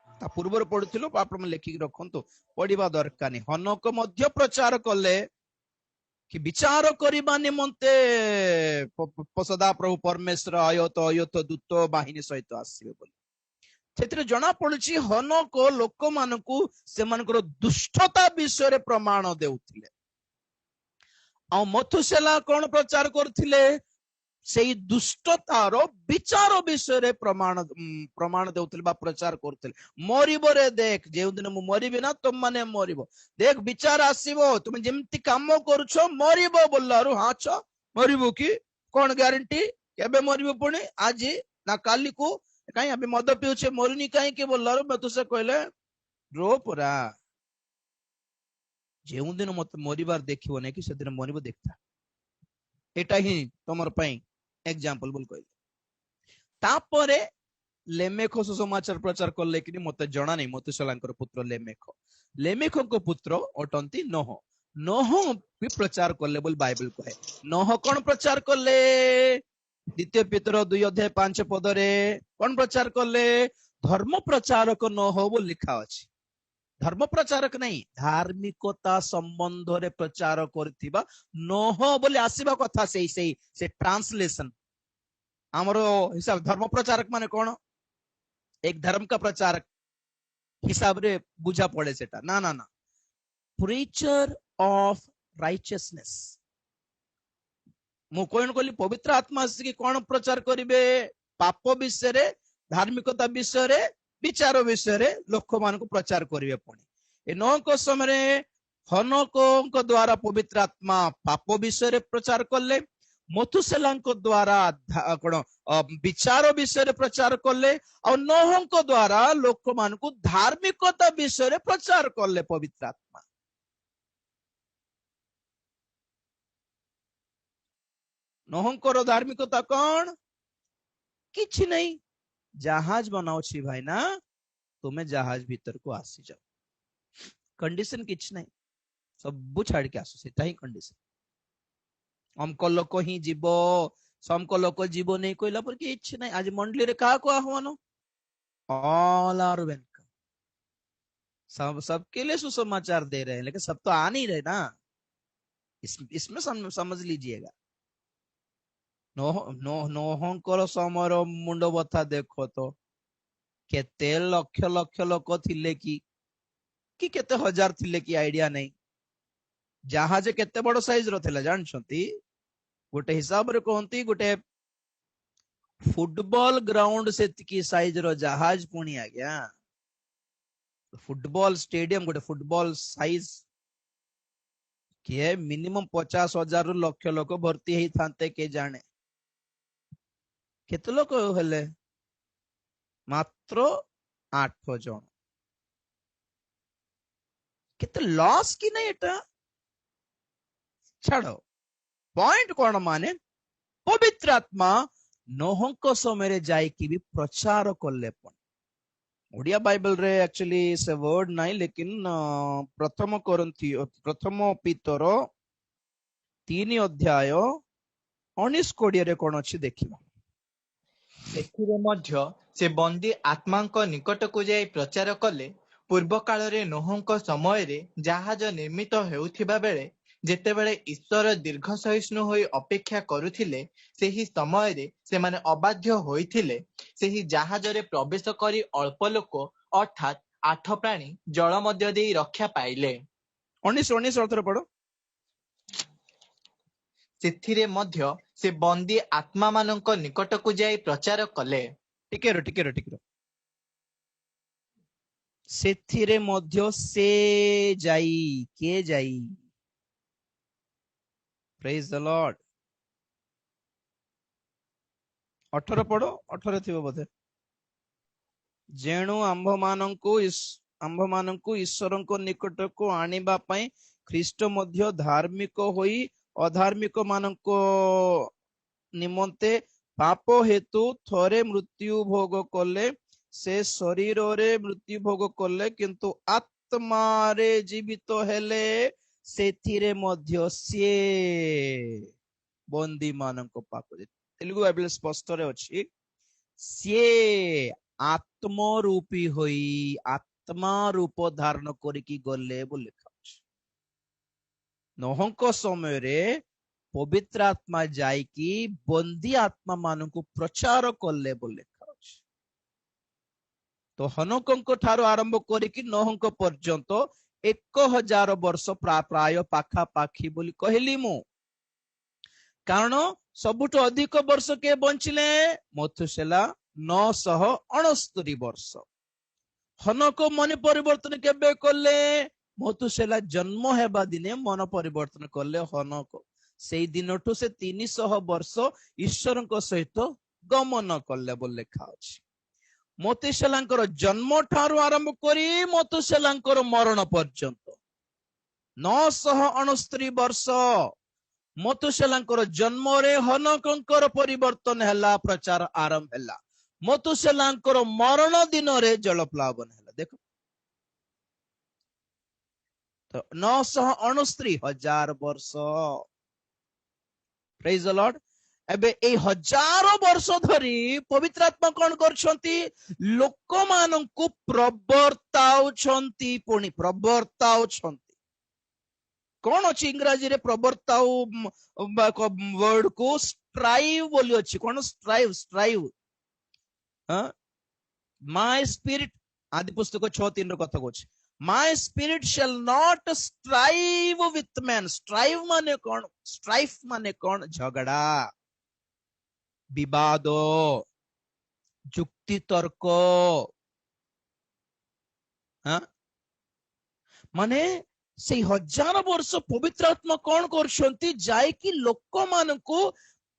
ता पूर्वर पढ़िथिलु आपण में लेखि रखंतो पढ़िबा दरकार नहीं हनक मध्य प्रचार कले कि विचार करिबा निमंते सदा प्रभु परमेश्वर अयत अयत दूत बाहिनी सहित आसीबे बोली सेतिर जणा पड़ुछि हनक लोक मानकु सेमानकर दुष्टता विषय रे प्रमाण देउथिले आ मथुसेला कोन प्रचार करथिले सेई दुष्टतार विचार विषय रे प्रमाण देउथिले बा प्रचार करथिले मरिबो रे देख जे दिन मु मरिबे ना तुम माने मरिबो देख विचार आसीबो तुम जेमति काम करूछो मरिबो बोललारु हां छ मरिबो की कोन ग्यारंटी केबे मरिबो पुणी आज ना काली को काई अबे मद पिउछे मरनी काई के बोललारु मैं तुसे कहले रो पुरा जेउ दिन मत मरिबार देखिबो नै कि से दिन मरिबो देखता एटा ही तमर पई एग्जांपल बोल कहले तापरे लेमेख सुसमाचार प्रचार करले कि मते जणा नै मथुसेलांकर पुत्र लेमेख को पुत्र अटंती नोह नोह भी प्रचार करले बोल बाइबल कहे नोह कोन प्रचार करले द्वितीय पितर 2 अध्याय 5 पद रे कोन प्रचार करले धर्म प्रचारक नोह बोल लिखा अछि धर्म प्रचारक नहीं धार्मिकता संबंध रे प्रचार करथिबा नोह बोले आसीबा कथा से ट्रांसलेशन हमरो हिसाब धर्म प्रचारक माने कोन एक धर्म का प्रचारक हिसाब रे बुझा पड़े सेटा ना ना ना preacher of righteousness. ମୁଁ କଣ କହିଲି ପବିତ୍ର ଆତ୍ମା ଆସିକି କଣ ପ୍ରଚାର କରିବେ? ପାପ ବିଷୟରେ, ଧାର୍ମିକତା ବିଷୟରେ, ବିଚାର ବିଷୟରେ ଲୋକମାନଙ୍କୁ ପ୍ରଚାର କରିବେ। ପୁଣି ଏ ନୋହଙ୍କ ସମୟରେ ହନୋକଙ୍କ ଦ୍ୱାରା ପବିତ୍ର ଆତ୍ମା ପାପ ବିଷୟରେ ପ୍ରଚାର କଲେ, ମଥୁସେଲାଙ୍କ ଦ୍ୱାରା କଣ ବିଚାର ବିଷୟରେ ପ୍ରଚାର କଲେ, ଆଉ ନୋହଙ୍କ ଦ୍ୱାରା ଲୋକମାନଙ୍କୁ ଧାର୍ମିକତା ବିଷୟରେ ପ୍ରଚାର କଲେ ପବିତ୍ର ଆତ୍ମା। ନୋହଙ୍କର ଧାର୍ମିକତା କଣ? କିଛି ନାହିଁ, ଜାହାଜ ବନାଉଛି ଭାଇନା, ତୁମେ ଜାହାଜ ଭିତରକୁ ଆସିଯାଅ। କଣ୍ଡିସନ କିଛି ନାହିଁ, ସବୁ ଛାଡିକି ଆସ, ସେଟା ହିଁ କଣ୍ଡିସନ। ଅମକ ଲୋକ ହିଁ ଯିବ, ସମକ ଲୋକ ଯିବ नहीं କହିଲା ପରେ କିଛି ନାହିଁ। ଆଜି ମଣ୍ଡଳୀରେ କାହାକୁ ଆହ୍ୱାନ? All are welcome. सबके लिए सुसमाचार दे रहे हैं, लेकिन सब तो आ नहीं रहे ना। इसमें समझ लीजिएगा। नोहंकर समर मुंड बथा देखो तो केते लक्ष लक्ष लोक थिले कि केते हजार थिले कि आइडिया नहीं। जहाज केते बड़ साइज रो थिला जानछंती? गोटे हिसाब रे कहंती गोटे फुटबॉल ग्राउंड से की साइज रो जहाज पुणी आ गया। फुटबॉल स्टेडियम गोटे फुटबॉल साइज किए मिनिमम 50,000 लक्ष लोक भर्ती ही थांते के जाने। केते लोक हेले? मात्र 8 जन। केते लॉस कि नहीं एटा? छाड़ो, पॉइंट कौन माने पवित्र आत्मा नोहंक समय जाई कि भी प्रचार कले। ओडिया बाइबल रे एक्चुअली से वर्ड नहीं, लेकिन प्रथम पीतर 3 अध्याय 19-20 रे कोन अछि देखिबा। ଏଥିରେ ମଧ୍ୟ ସେ ବନ୍ଦୀ ଆତ୍ମାଙ୍କ ନିକଟକୁ ଯାଇ ପ୍ରଚାର କଲେ, ପୂର୍ବ କାଳରେ ନୋହଙ୍କ ସମୟରେ ଜାହାଜ ନିର୍ମିତ ହେଉଥିବା ବେଳେ ଯେତେବେଳେ ଈଶ୍ୱର ଦୀର୍ଘ ସହିଷ୍ଣୁ ହୋଇ ଅପେକ୍ଷା କରୁଥିଲେ, ସେହି ସମୟରେ ସେମାନେ ଅବାଧ୍ୟ ହୋଇଥିଲେ। ସେହି ଜାହାଜରେ ପ୍ରବେଶ କରି ଅଳ୍ପ ଲୋକ ଅର୍ଥାତ୍ 8 ପ୍ରାଣୀ ଜଳ ମଧ୍ୟ ଦେଇ ରକ୍ଷା ପାଇଲେ। 19 ଅର୍ଥରେ ପଢ। ସେଥିରେ ମଧ୍ୟ ସେ ବନ୍ଦୀ ଆତ୍ମା ମାନଙ୍କ ନିକଟକୁ ଯାଇ ପ୍ରଚାର କଲେ। ଟିକେ ର ସେଥିରେ ମଧ୍ୟ ସେ ଯାଇ, କିଏ ଯାଇ? ପ୍ରେଜ ଦ ଲର୍ଡ। 18 ପଢ, 18 ଥିବ ବୋଧେ। ଯେଣୁ ଆମ୍ଭମାନଙ୍କୁ ଈଶ୍ୱରଙ୍କ ନିକଟକୁ ଆଣିବା ପାଇଁ ଖ୍ରୀଷ୍ଟ ମଧ୍ୟ ଧାର୍ମିକ ହୋଇ ଅଧାର୍ମିକ ମାନଙ୍କ ନିମନ୍ତେ ପାପ ହେତୁ ଥରେ ମୃତ୍ୟୁ ଭୋଗ କଲେ। ସେ ଶରୀରରେ ମୃତ୍ୟୁ ଭୋଗ କଲେ, କିନ୍ତୁ ଆତ୍ମାରେ ଜୀବିତ ହେଲେ। ସେଥିରେ ମଧ୍ୟ ସିଏ ବନ୍ଦୀ ମାନଙ୍କ ପାଖରେ, ତେଲୁଗୁ ବାଇବେଲ ସ୍ପଷ୍ଟରେ ଅଛି, ସିଏ ଆତ୍ମରୂପୀ ହୋଇ ଆତ୍ମା ରୂପ ଧାରଣ କରିକି ଗଲେ ବୋଲି ଲେଖା ଅଛି। ନୋହଙ୍କ ସମୟରେ ପବିତ୍ର ଆତ୍ମା ଯାଇକି ବନ୍ଦୀ ଆତ୍ମା ମାନଙ୍କୁ ପ୍ରଚାର କଲେ ବୋଲି ଲେଖା ଅଛି। ତ ହନୋକଙ୍କ ଠାରୁ ଆରମ୍ଭ କରିକି ନୋହଙ୍କ ପର୍ଯ୍ୟନ୍ତ 1000 ବର୍ଷ ପ୍ରାୟ ପାଖାପାଖି ବୋଲି କହିଲି ମୁଁ। କାରଣ ସବୁଠୁ ଅଧିକ ବର୍ଷ କିଏ ବଞ୍ଚିଲେ? ମଥୁସେଲା 969 ବର୍ଷ। ହନୋକ ମନ ପରିବର୍ତ୍ତନ କେବେ କଲେ? ମଥୁସେଲା ଜନ୍ମ ହେବା ଦିନେ ମନ ପରିବର୍ତ୍ତନ କଲେ ହନୋକ। ସେଇ ଦିନଠୁ ସେ 300 ବର୍ଷ ଈଶ୍ୱରଙ୍କ ସହିତ ଗମନ କଲେ ବୋଲି ଲେଖା ଅଛି। ମଥୁସେଲାଙ୍କର ଜନ୍ମ ଠାରୁ ଆରମ୍ଭ କରି ମଥୁସେଲାଙ୍କର ମରଣ ପର୍ଯ୍ୟନ୍ତ 969 ବର୍ଷ। ମଥୁସେଲାଙ୍କର ଜନ୍ମରେ ହନୋକଙ୍କର ପରିବର୍ତ୍ତନ ହେଲା, ପ୍ରଚାର ଆରମ୍ଭ ହେଲା। ମଥୁସେଲାଙ୍କର ମରଣ ଦିନରେ ଜଳପ୍ଲାବନ ହେଲା। ଦେଖ, ତ 969,000 ବର୍ଷ। ପ୍ରେଜ ଦ ଲର୍ଡ। ଏବେ ଏଇ 1000 ବର୍ଷ ଧରି ପବିତ୍ର ଆତ୍ମା କଣ କରୁଛନ୍ତି? ଲୋକମାନଙ୍କୁ ପ୍ରବର୍ତ୍ତାଉଛନ୍ତି। ପୁଣି ପ୍ରବର୍ତ୍ତାଉଛନ୍ତି। କଣ ଅଛି ଇଂରାଜୀରେ ପ୍ରବର୍ତ୍ତାଉ ୱାର୍ଡ କୁ? ଷ୍ଟ୍ରାଇଭ ବୋଲି ଅଛି। କଣ ଷ୍ଟ୍ରାଇଭ? ମାଇ ସ୍ପିରିଟ, ଆଦି ପୁସ୍ତକ 6:3 କଥା କହୁଛି। My spirit shall not strive with man. Strive माने कौन? Strife माने कौन? झगड़ा, विवाद, जुक्ति तर्क, हाँ माने से 1000 वर्ष पवित्र आत्मा कौन करछंती जाय कि लोक मान को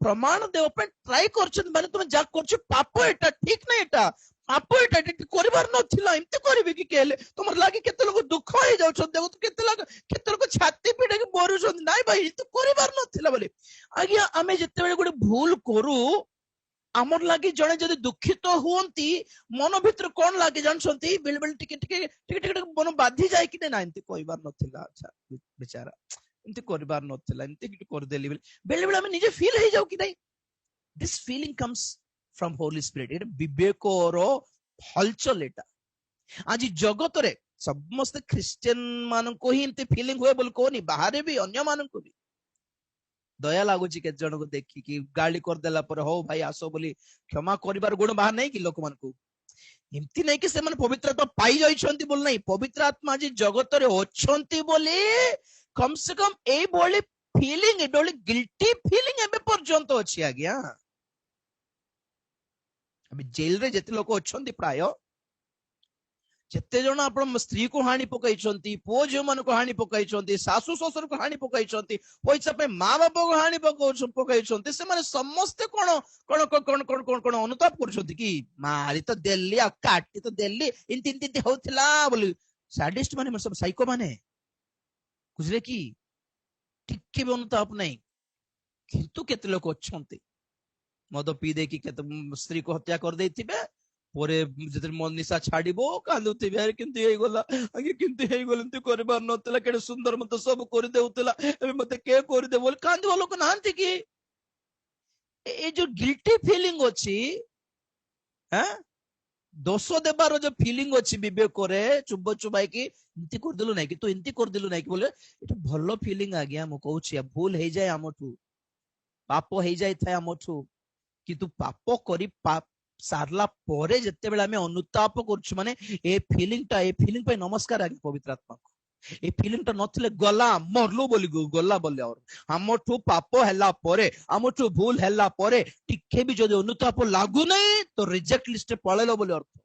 प्रमाण देव पे ट्राई करछंती माने तुम जा करछ पाप एटा ठीक नहीं एटा पाप एटा करबार नथिला एमती करबे कि केले तुमर लागे केते लोग दुख होई जाउ छ देखो केते लोग छाती पीड़े के बोरु छ नाही भाई तो करबार नथिला बोले आज्ञा आमे जत्ते बेले गोटे भूल करू आमर लगे जड़े जदि दुखित हुंती मन भीतर कौन लगे जानछंती बेले बेले टिके टिके टिके टिके मन बाधी जाय कि ना एमती कहबार नथिला अच्छा बेचारा एमती करबार नथिला एमती कि कर देली बेले बेले हम निजे फील हे जाउ कि नहीं this feeling comes from Holi spirit एटा विवेक और हलचल एटा आज जगत रे समस्त क्रिश्चियन मान को ही एमती फीलिंग हुए बोल कोनी बाहर भी अन्य मान को भी दया लगुच के जन को देखी कि गाली कर देला पर हो भाई आसो बोली क्षमा करिबार गुण बाहर नहीं कि लोक मान को एमती नहीं कि से मन पवित्र आत्मा पाई जाइछंती बोल नहीं पवित्र आत्मा जी जगत रे होछंती बोली कम से कम ए बोली फीलिंग ए बोली गिल्टी फीलिंग एबे पर्यंत अछि आज्ञा अबे जेल रे जते लोक होछंती प्राय जेते जण आपण स्त्री को हानि पकाइछंती पो जो मन को हानि पकाइछंती सासु ससुर को हानि पकाइछंती पैसा पे माँ बाप को हानि पकाइछंती से माने समस्त कोन कोन कोन कोन कोन कोन अनुताप करछंती कि मारी तो देली आ काटी तो देली इंति इंति होतला बोली सैडिस्ट माने सब साइको माने बुझले कि टिके भी अनुताप नहीं किंतु केते लोक अछंती मद पी दे कि केते स्त्री को हत्या कर देथिबे पोरे जते मन निशा छाड़िबो कांदुथिबे अरे किंतु हे गला आगे किंतु हे गला तू करबार नतला केडे सुंदर मत सब कर देउतला एबे मते के कर दे बोल कांदो लोक नांती कि ए जो गिल्टी फीलिंग अछि हैं दोष देबार जो फीलिंग अछि विवेक करे चुब चुबाई कि इंती कर देलु नै कि तू इंती कर देलु नै कि बोले एटा भलो फीलिंग आ गया मो कहू छी भूल हे जाय हमठू पाप हे जाय थाय हमठू कि तू पाप करी पाप सारला परे जत्ते बेला में अनुताप करछु माने ए फीलिंग पे नमस्कार आगे पवित्र आत्मा को ए फीलिंग टा नथिले गला मरलो बोली गला बोले और हमठू पाप हैला परे हमठू भूल हैला परे टिके भी जदि अनुताप लागु नै तो रिजेक्ट लिस्ट पळेलो बोले अर्थ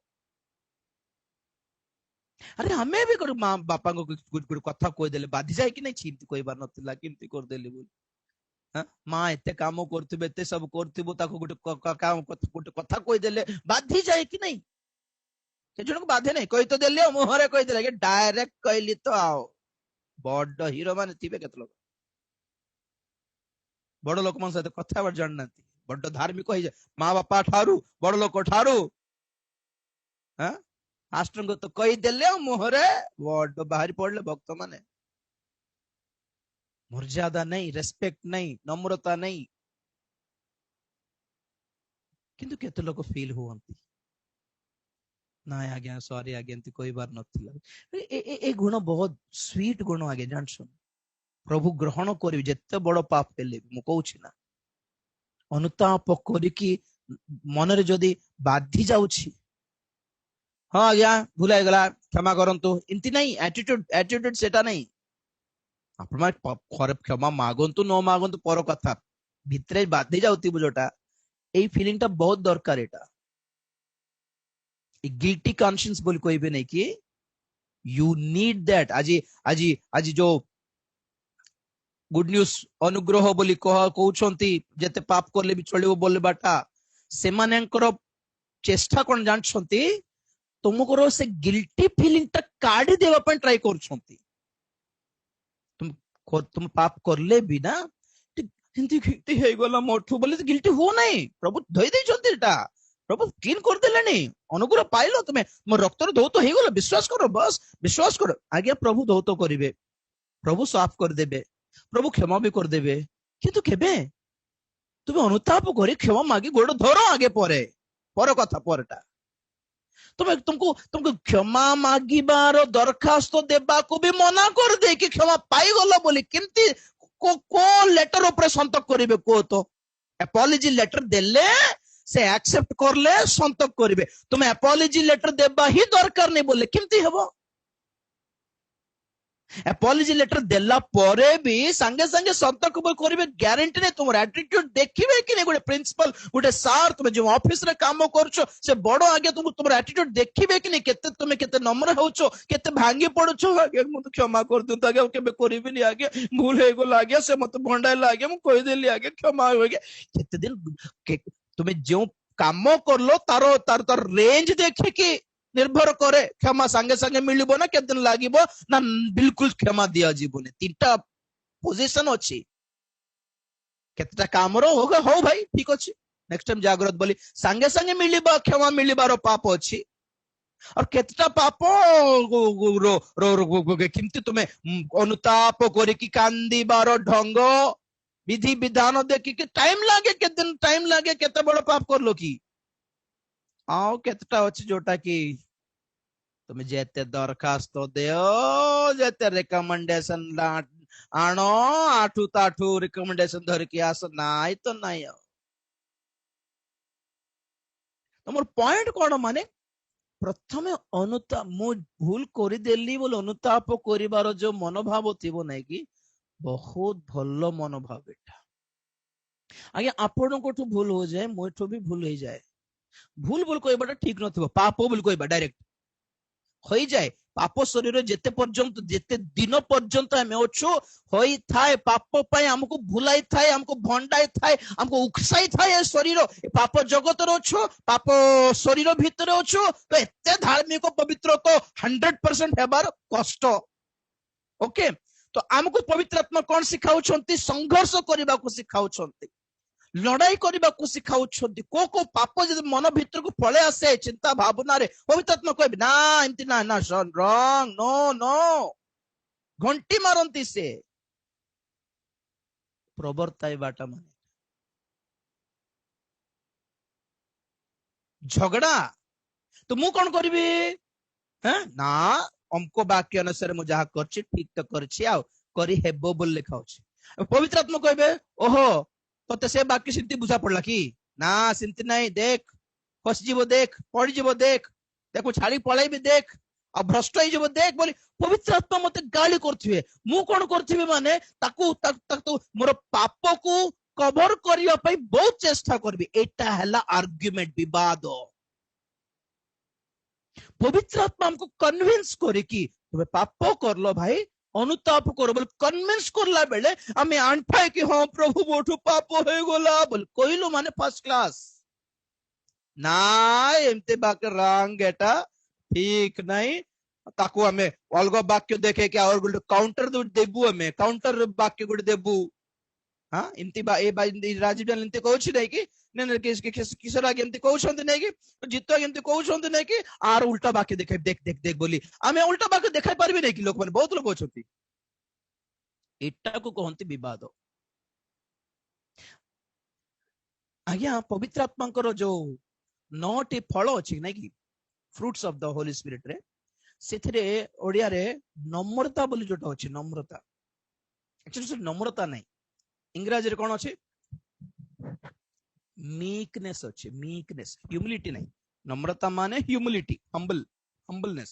अरे हमें भी कर मां बापा को गुड कथा कोइ देले बाधी जाय कि नै चिंती कोइबार नथिला किंती कर देली बोली माँ एते काम करथिबे एते सब करथिबो ताको गोटे काम गोटे कथा कोइ देले बाधी जाय कि नहीं के जण को बाधे नहीं कोइ तो देले मुहरे कोइ देले के डायरेक्ट कहली तो आओ बड़ हीरो माने थिबे केत लोग बड़ लोक मन सहित कथा बड़ जान नाती बड़ धार्मिक होई जाय माँ बापा ठारू बड़ लोक ठारू हां आष्टंग तो कहि देले मुहरे बड़ बाहर पड़ले भक्त माने मर्यादा नहीं रेस्पेक्ट नहीं नम्रता नहीं किंतु केते लोक फील हुवंती ना आज्ञा सॉरी आज्ञा एंती कोई बार नथिला ए गुण बहुत स्वीट गुण आगे जानछन प्रभु ग्रहण करिवे जत्ते बड़ पाप हेले मु कहूछि ना अनुताप करी कि मन रे जदी बाधी जाउछि हां आज्ञा भुलाइ गला क्षमा करंतु इंती नहीं एटीट्यूड सेटा नहीं आपण खराब क्षमा मागंतु न मागंतु पर कथा भितरे बाधी जाउती बुझोटा ए फीलिंग टा बहुत दरकार एटा ए गिल्टी कॉन्शियस बोल कोई भी नहीं कि यू नीड दैट आज जो गुड न्यूज अनुग्रह बोली कहउछंती जते पाप करले भी चलिबो बोले बाटा से मानेकर चेष्टा कोन जानछंती तुमको से गिल्टी फीलिंग टा काढी देबा पन ट्राई करछंती तुम पाप करले भी ना हिंदी हे गला मोठू बोले तो गिल्टी हो नहीं प्रभु धोई दे चलतेटा प्रभु क्लीन कर देलेनी अनुग्रह पाइलो तुम्हें मो रक्त रे धौत हे गला विश्वास करो बस विश्वास करो आगे प्रभु धौत करिवे प्रभु साफ कर देबे प्रभु क्षमा भी कर देबे किंतु केबे तुम अनुताप करी क्षमा मागी गोड़ धरो आगे परे पर कथा परटा तुमको क्षमा मागिबार दरखास्त देबा को भी मना कर दे कि क्षमा पाई गलो बोली केमती को लेटर ऊपर संतक करिवे को तो अपॉलॉजी लेटर देले से एक्सेप्ट करले संतक करिवे तुम अपॉलॉजी लेटर देबा ही दरकार नहीं बोले केमती हेबो अपॉलजी लेटर देला परे भी संगे संगे सत्य कबूल करिवे ग्यारंटी नहीं तुम एटीट्यूड देखिबे कि नहीं गोटे प्रिंसिपल गोटे सार तुम जो ऑफिस रे काम करछो से बड़ आगे तुम एटीट्यूड देखिबे कि नहीं केते तुम केते नम्र होछो केते भांगी पड़छो आगे मु क्षमा कर दूं आगे केबे करिबे नहीं आगे भूल हे गो लागे से मत भंडाय लागे मु कहि देली आगे क्षमा होगे केते दिन तुम जो काम करलो तारो तार तार रेंज देखि कि निर्भर करे क्षमा संगे संगे मिलिबो ना केते दिन लागिबो ना बिल्कुल क्षमा दिया जीवने तीनटा पोजीशन अछि केतेटा कामरो होगा हो भाई ठीक अछि नेक्स्ट टाइम जागृत बोली संगे संगे मिलिबा क्षमा मिलिबारो पाप अछि और केतेटा पाप रो रो किंतु तुमे अनुताप करी कि कांदीबारो ढंग विधि विधान देखि कि टाइम लागे केते दिन टाइम लागे केते बड़ पाप करलो की आओ केतेटा अछि जोटा कि तुम्हें जेते दरखास्त देओ जेते रिकमेंडेशन आनो आठू ताठू रिकमेंडेशन धर के आस नाई तो नाई तुम पॉइंट कौन माने प्रथमे अनुताप मु भूल करी देली बोल अनुताप करिवार जो मनोभाव थिबो नै कि बहुत भल मनोभाव एटा आगे आपण कोठू भूल हो जाए मोठू भी भूल हो जाए भूल बोल कहबाटा ठीक नथिबो पाप बोल कहबा डायरेक्ट होई जाए पाप शरीर जेते पर्यंत जेते दिन पर्यंत हमें अच्छो होई थाए पाप पाए हमको भुलाई थाए हमको भंडाई थाए हमको उकसाई थाए शरीर पाप जगत रो अच्छो पाप शरीर भीतर अच्छो तो एते धार्मिक पवित्र तो 100% हेबार कष्ट ओके तो हमको पवित्र आत्मा कौन सिखाउछंती संघर्ष करबा को सिखाउछंती लड़ाई करने को सिखाऊ को पाप जब मन भीतर को पले आसे चिंता भावना रे पवित्र आत्मा कहबे ना एमती ना ना रॉन्ग नो नो घंटी मारंती से प्रवर्ताई बाटा माने झगड़ा तो मु कौन करी ना हमको वाक्य अनुसार मु जहा करछि ठीक तो करछि आ करी हेबो बोल लिखा होछि पवित्र आत्मा कहबे ओहो तो से बाकी सिंती बुझा पड़ला कि ना सिंती नहीं देख फस जीवो देख पड़ जीवो देख देखो छाड़ी पलाई भी देख अब भ्रष्ट हो जीवो देख बोली पवित्र आत्मा मते गाली करथिबे मु कोन करथिबे माने ताकू ताकू मोर पाप को कवर करिया पई बहुत चेष्टा करबी एटा हला आर्गुमेंट विवाद पवित्र आत्मा हमको कन्विंस करे कि तुम्हें पाप करलो भाई अनुताप कर बोल कन्विंस करला बेले आमे आंठाए कि हां प्रभु मोठू पाप होय गोला बोल कोइलो माने फर्स्ट क्लास ना एमते बाक रंग एटा ठीक नहीं ताको हमें अलग वाक्य देखे कि और गुड काउंटर देबू हमें काउंटर वाक्य गुड देबू हां एमती बा ए राजीव जन एमती कहउछि नै कि ने किशोर आगे एमती कहउछंती नै कि जितो एमती कहउछंती नै कि आर उल्टा वाक्य देखे देख देख देख बोली आमे उल्टा वाक्य देखाई परबे नै कि लोक माने बहुत लोक अछंती एटा को कहंती विवाद आज्ञा पवित्र आत्मा जो 9टी फल अछि नै कि fruits of the Holi spirit रे सेथिरे ओडिया रे नम्रता बोली जोटा अछि नम्रता एक्चुअली नम्रता नै इंग्रजी रे कोन अछि मीकनेस अच्छे मीकनेस ह्यूमिलिटी नहीं नम्रता माने ह्यूमिलिटी हम्बलनेस